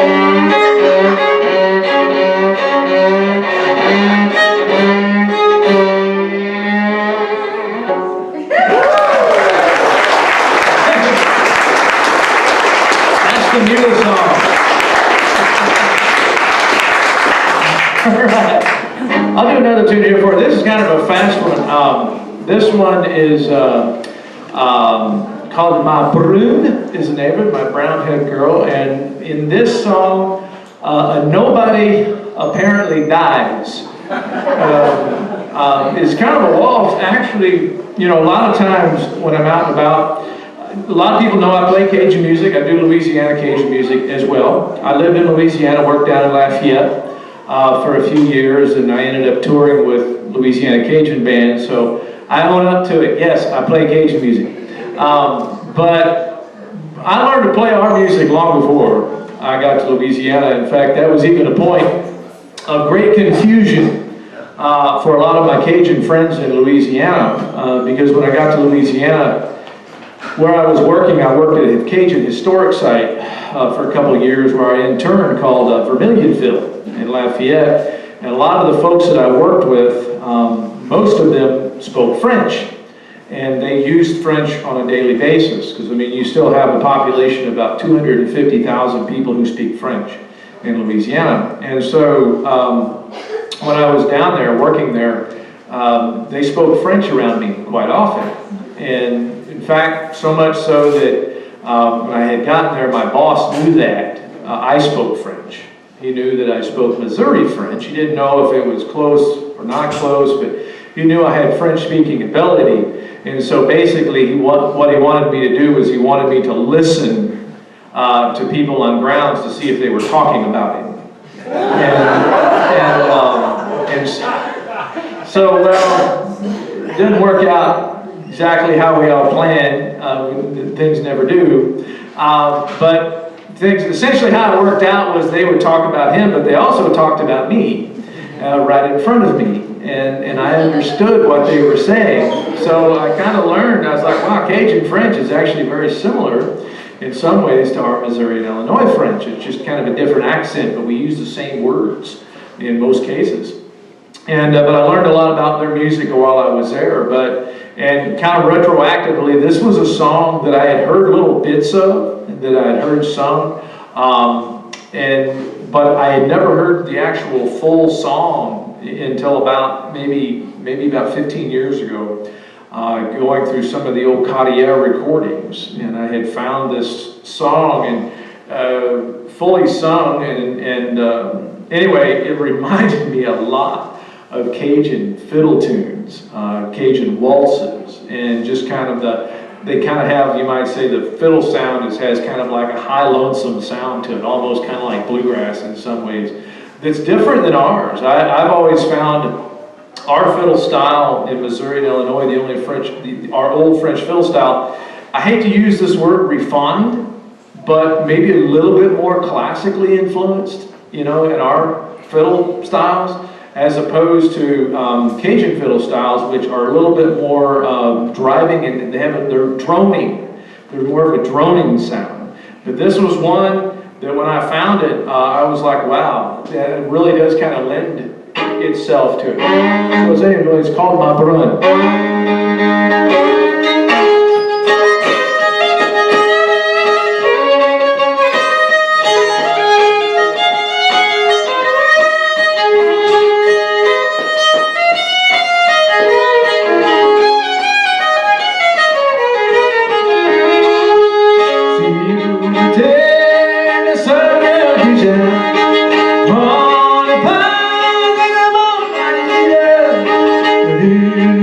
That's the mule song. All right. I'll do another tune here for you. This is kind of a fast one. This one is called My Brune, is the name of it, my brown-haired girl. And in this song, nobody apparently dies. It's kind of a waltz. Actually, you know, a lot of times when I'm out and about, a lot of people know I play Cajun music. I do Louisiana Cajun music as well. I lived in Louisiana, worked down in Lafayette for a few years, and I ended up touring with Louisiana Cajun Band. So I own up to it. Yes, I play Cajun music. But I learned to play our music long before I got to Louisiana. In fact, that was even a point of great confusion for a lot of my Cajun friends in Louisiana, because when I got to Louisiana, where I was working, I worked at a Cajun historic site for a couple of years where I in turn called Vermilionville in Lafayette. And a lot of the folks that I worked with, most of them spoke French. And they used French on a daily basis, because I mean, you still have a population of about 250,000 people who speak French in Louisiana. And so when I was down there, working there, they spoke French around me quite often. And in fact, so much so that when I had gotten there, my boss knew that I spoke French. He knew that I spoke Missouri French. He didn't know if it was close or not close, but he knew I had French-speaking ability. And so basically, what he wanted me to do was he wanted me to listen to people on grounds to see if they were talking about him. So, well, it didn't work out exactly how we all planned. Things never do. But essentially how it worked out was they would talk about him, but they also talked about me right in front of me. And I understood what they were saying. So I kind of learned, I was like, wow, Cajun French is actually very similar in some ways to our Missouri and Illinois French. It's just kind of a different accent, but we use the same words in most cases. And but I learned a lot about their music while I was there. And kind of retroactively, this was a song that I had heard little bits of, that I had heard sung, but I had never heard the actual full song until about maybe about 15 years ago, going through some of the old Cartier recordings, and I had found this song and fully sung, and anyway, it reminded me a lot of Cajun fiddle tunes, Cajun waltzes, and just kind of they kind of have, you might say, the fiddle sound has kind of like a high lonesome sound to it, almost kind of like bluegrass in some ways. That's different than ours. I've always found our fiddle style in Missouri and Illinois, our old French fiddle style, I hate to use this word refined, but maybe a little bit more classically influenced, you know, in our fiddle styles, as opposed to Cajun fiddle styles, which are a little bit more driving, and they're droning. They're more of a droning sound. But this was one that when I found it, I was like, wow, it really does kind of lend itself to it. So anyway, it's called My Brune.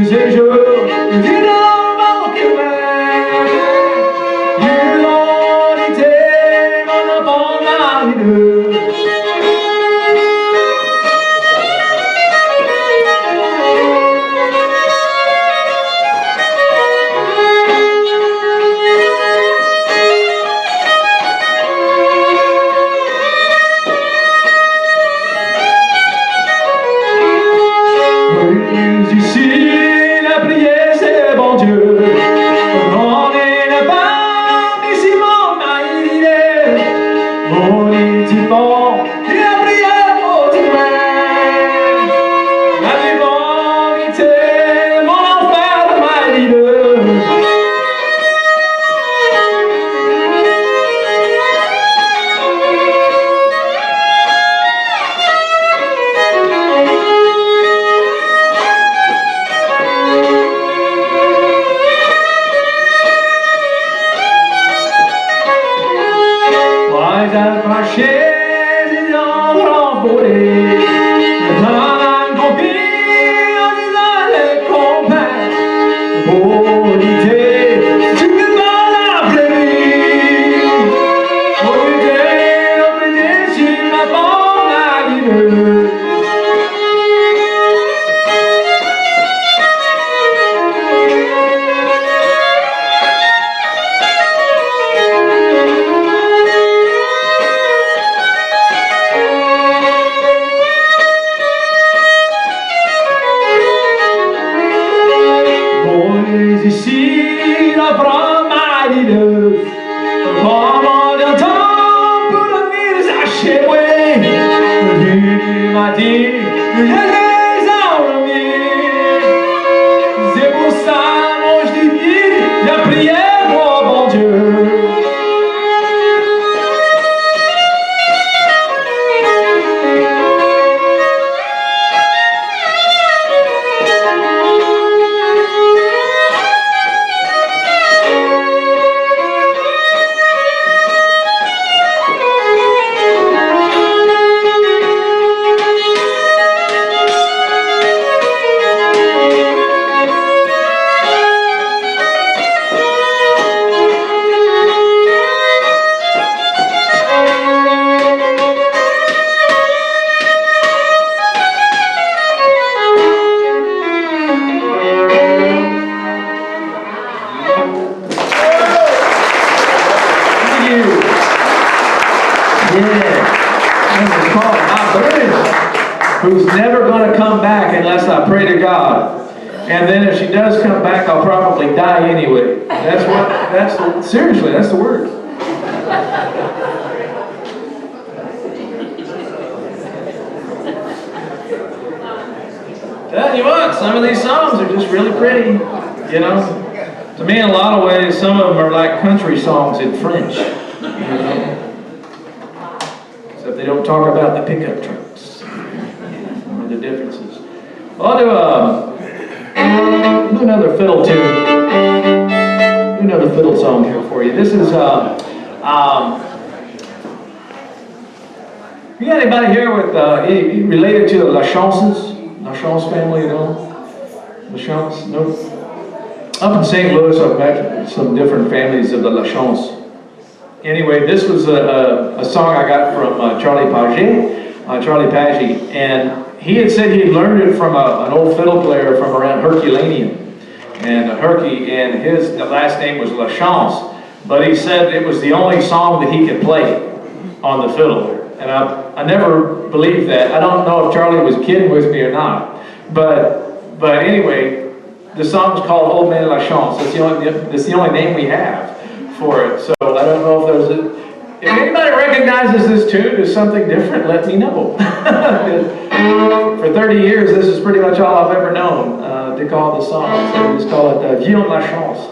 Ces jours, da francese non volere non compire dalle compa volite tu mi la brevi volite si ma buona di ici la promenade pendant le temps pour la mise à chez moi il m'a dit je les endormis c'est pour ça moi je t'ai dit j'ai prié pour bon Dieu. Who's never going to come back unless I pray to God. And then if she does come back, I'll probably die anyway. Seriously, that's the word. Tell you what, some of these songs are just really pretty, you know. To me, in a lot of ways, some of them are like country songs in French, you know. Except they don't talk about the pickup trucks. The differences. Well, I'll do another fiddle tune. Do another fiddle song here for you. This is you got anybody here with related to the La Chances? La Chance family, you know? La Chance? No? Up in St. Louis, I've met some different families of the La Chance. Anyway, this was a song I got from Charlie Paggi, and he had said he had learned it from an old fiddle player from around Herculaneum. And his last name was La Chance. But he said it was the only song that he could play on the fiddle. And I never believed that. I don't know if Charlie was kidding with me or not. But anyway, the song's called Old Man La Chance. That's the only name we have for it. So I don't know if if anybody recognizes this tune as something different, let me know. For 30 years, this is pretty much all I've ever known to call the song. So we just call it Viens la Chance.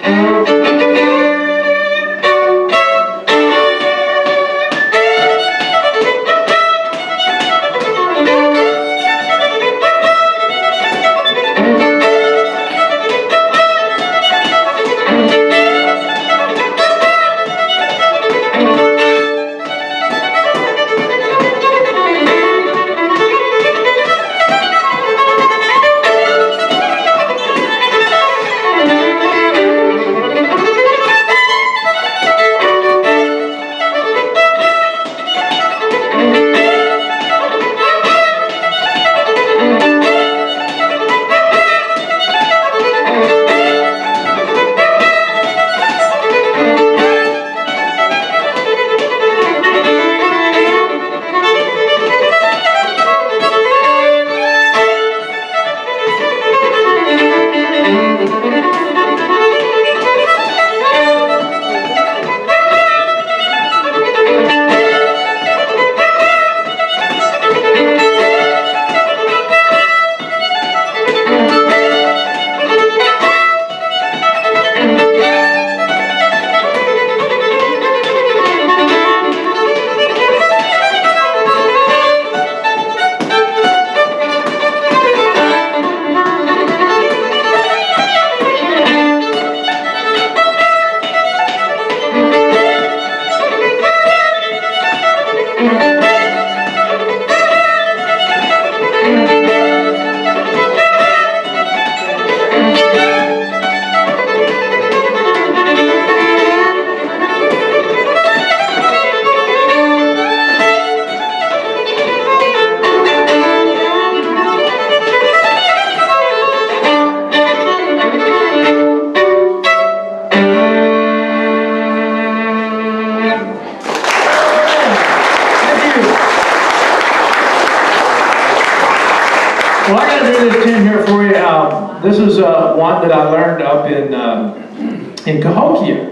this is one that I learned up in Cahokia,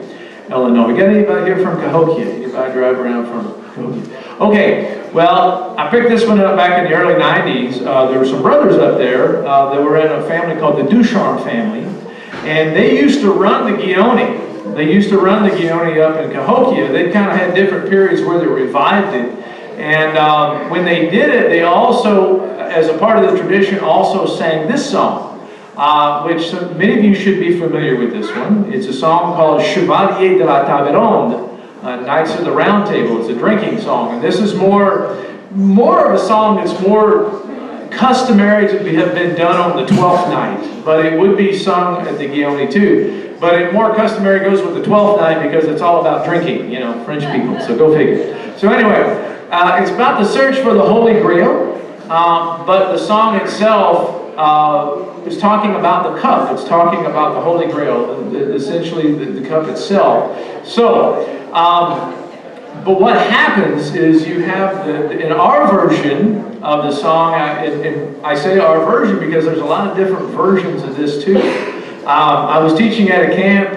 Illinois. Got anybody here from Cahokia? Anybody drive around from Cahokia? Okay, well, I picked this one up back in the early 90s. There were some brothers up there that were in a family called the Ducharme family, and they used to run the Guignolee. They used to run the Guignolee up in Cahokia. They kind of had different periods where they revived it. And when they did it, they also, as a part of the tradition, also sang this song, which many of you should be familiar with this one. It's a song called Chevalier de la Table Ronde, Knights of the Round Table. It's a drinking song. And this is more of a song that's more customary to have been done on the 12th night, but it would be sung at the Guignolee too. But it more customary goes with the 12th night because it's all about drinking, you know, French people, so go figure. So anyway, it's about the search for the Holy Grail, but the song itself is talking about the cup. It's talking about the Holy Grail, essentially the cup itself. So, but what happens is you have, in our version of the song, and I say our version because there's a lot of different versions of this too. I was teaching at a camp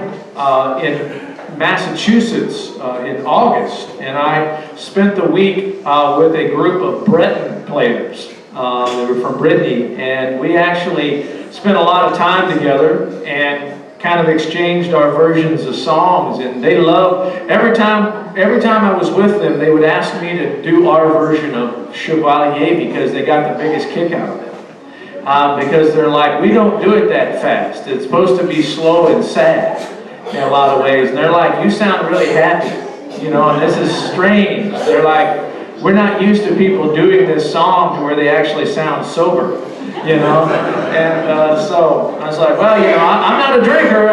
in Massachusetts in August, and I spent the week with a group of Breton players. They were from Brittany, and we actually spent a lot of time together and kind of exchanged our versions of songs. And they loved, every time I was with them, they would ask me to do our version of Chevalier because they got the biggest kick out of it. Because they're like, we don't do it that fast. It's supposed to be slow and sad in a lot of ways. And they're like, you sound really happy, you know, and this is strange. They're like, we're not used to people doing this song to where they actually sound sober, you know. And so I was like, well, you know, I'm not a drinker,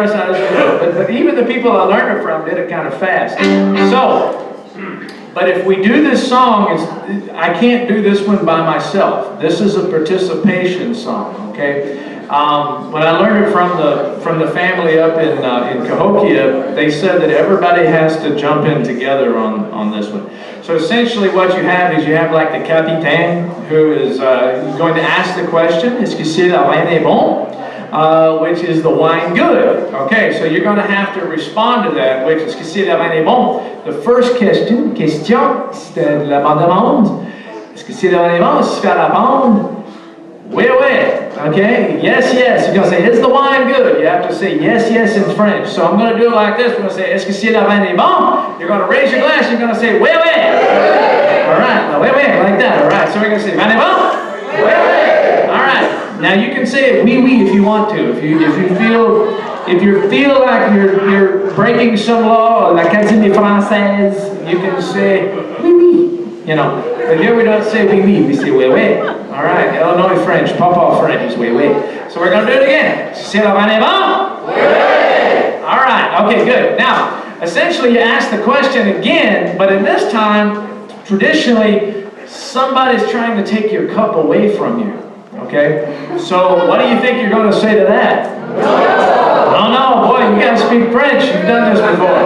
but even the people I learned it from did it kind of fast. So, but if we do this song, I can't do this one by myself. This is a participation song, okay? When I learned it from the family up in Cahokia, they said that everybody has to jump in together on this one. So essentially what you have is you have like the capitaine who is going to ask the question, est-ce que c'est la vin est bon? Which is the wine good. Okay, so you're going to have to respond to that, which is, est-ce que c'est la vin est bon? The first question, c'était de la bande. Est-ce que c'est la vin est bon? Si tu fais la bande, oui, oui. Okay, yes, yes. You're going to say, is the wine good? You have to say yes, yes in French. So I'm going to do it like this. We're going to say, est-ce que c'est la vin est bon? You're going to raise your glass. You're going to say, oui, oui. All right, oui, oui, like that. All right, so we're going to say, vin est bon? Oui, oui. All right. Now you can say it oui, oui if you want to. If you feel like you're breaking some law, or la Académie Française, you can say oui, oui. You know, but here we don't say oui, oui. We say oui, oui. All right, Illinois French, Papa French, oui, oui. So we're going to do it again. C'est la vin est bon? Oui. All right, okay, good. Now, essentially you ask the question again, but in this time, traditionally, somebody's trying to take your cup away from you. Okay? So what do you think you're going to say to that? No, no, boy, you got to speak French. You've done this before.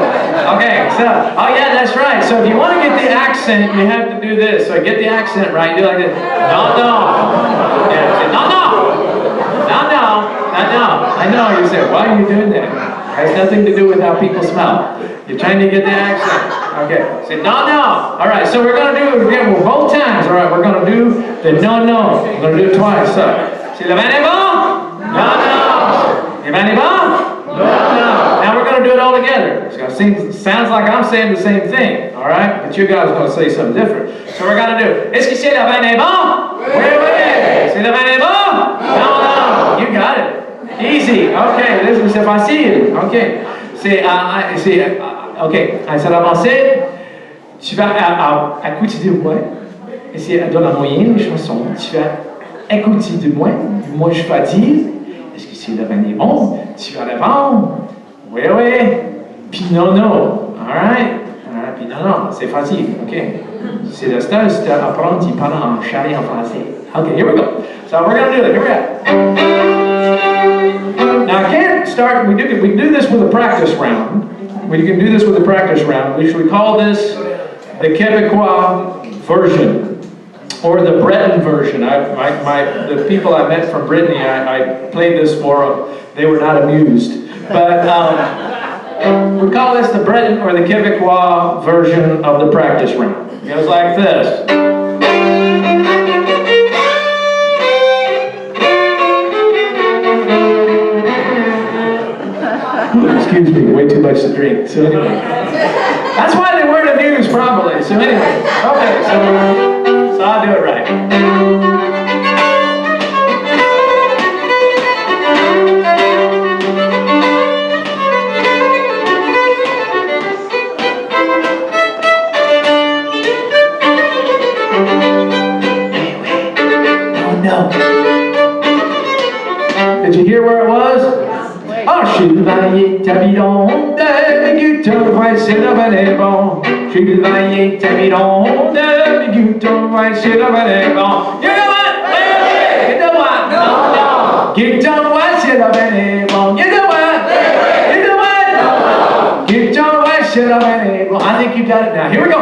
Okay, so, oh yeah, that's right. So if you want to get the accent, you have to do this. So get the accent right. You do like this. No, no. Yeah, say, no, no. No, no. No, no. I know. You say, why are you doing that? It has nothing to do with how people smell. You're trying to get the accent. Okay. Say, no, no. All right, so we're going to do it again both times. All right, we're going to do the no, no. We're going to do it twice. So, c'est le vin est bon? No, no. Le vin est bon? No, no. Now we're going to do it all together. It's going to sounds like I'm saying the same thing. All right? But you guys are going to say something different. So we're going to do, est-ce que c'est le vin est bon? Oui, oui. C'est le vin est bon? No, no. You got it. Easy. Okay, c'est facile. Okay. OK, ça va avancer. Tu vas écouter de moi. Et c'est dans la moyenne de chanson. Tu vas écouter de moi. Moi, je vais dire, est-ce que c'est le vin est bon? Tu vas le vendre. Oui, oui. Puis non, non. All right? Puis non, non. C'est facile. OK. C'est le style, c'est apprendre, tu parles en charlie en français. OK, here we go. So we're going to do it. Here we go. Now, I can't start, we can do this with a practice round. We can do this with a practice round, which we call this the Quebecois version. or the Breton version. The people I met from Brittany, I played this for them. They were not amused. But we call this the Breton or the Quebecois version of the practice round. It goes like this. Excuse me, way too much to drink. So anyway, that's why they weren't amused probably. So anyway, okay, so I'll do it right. No. Did you hear where it was? Oh, chevalier Tabidon, Guton, ouais, c'est le valet bon. Chevalier Tabidon, Guton, ouais, c'est le valet bon. You know what? You know what? No. Guton, ouais, c'est le valet bon. You know what? You know what? Guton, ouais, c'est le valet bon. I think you got it now. Here we go.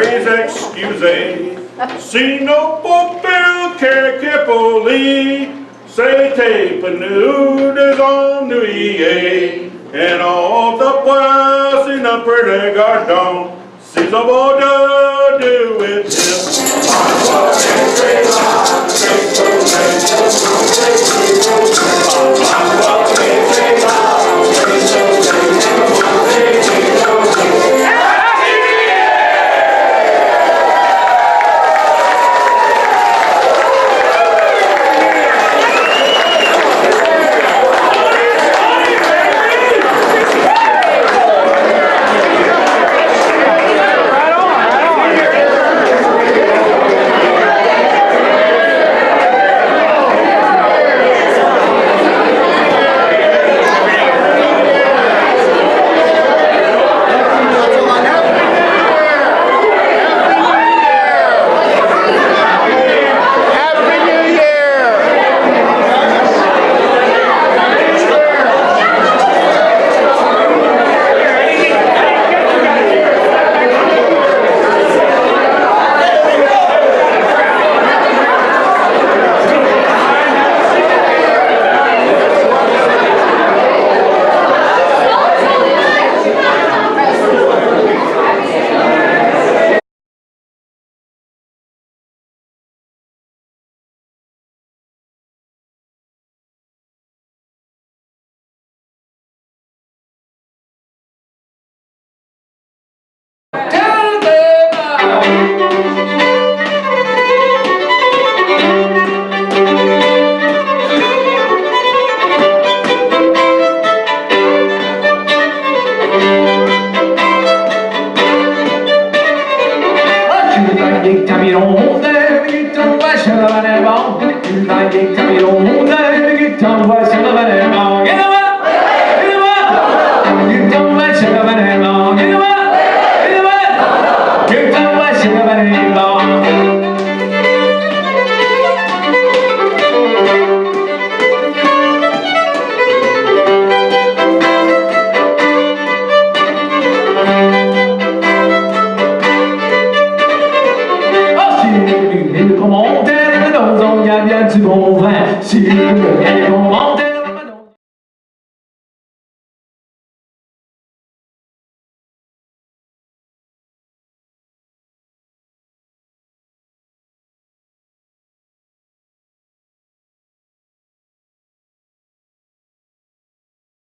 Praise excusez. See no book bill Kipoli. Say tape nude is on the EA. And all the boys in the pretty garden. See the border do with him. Si vous voulez commenter,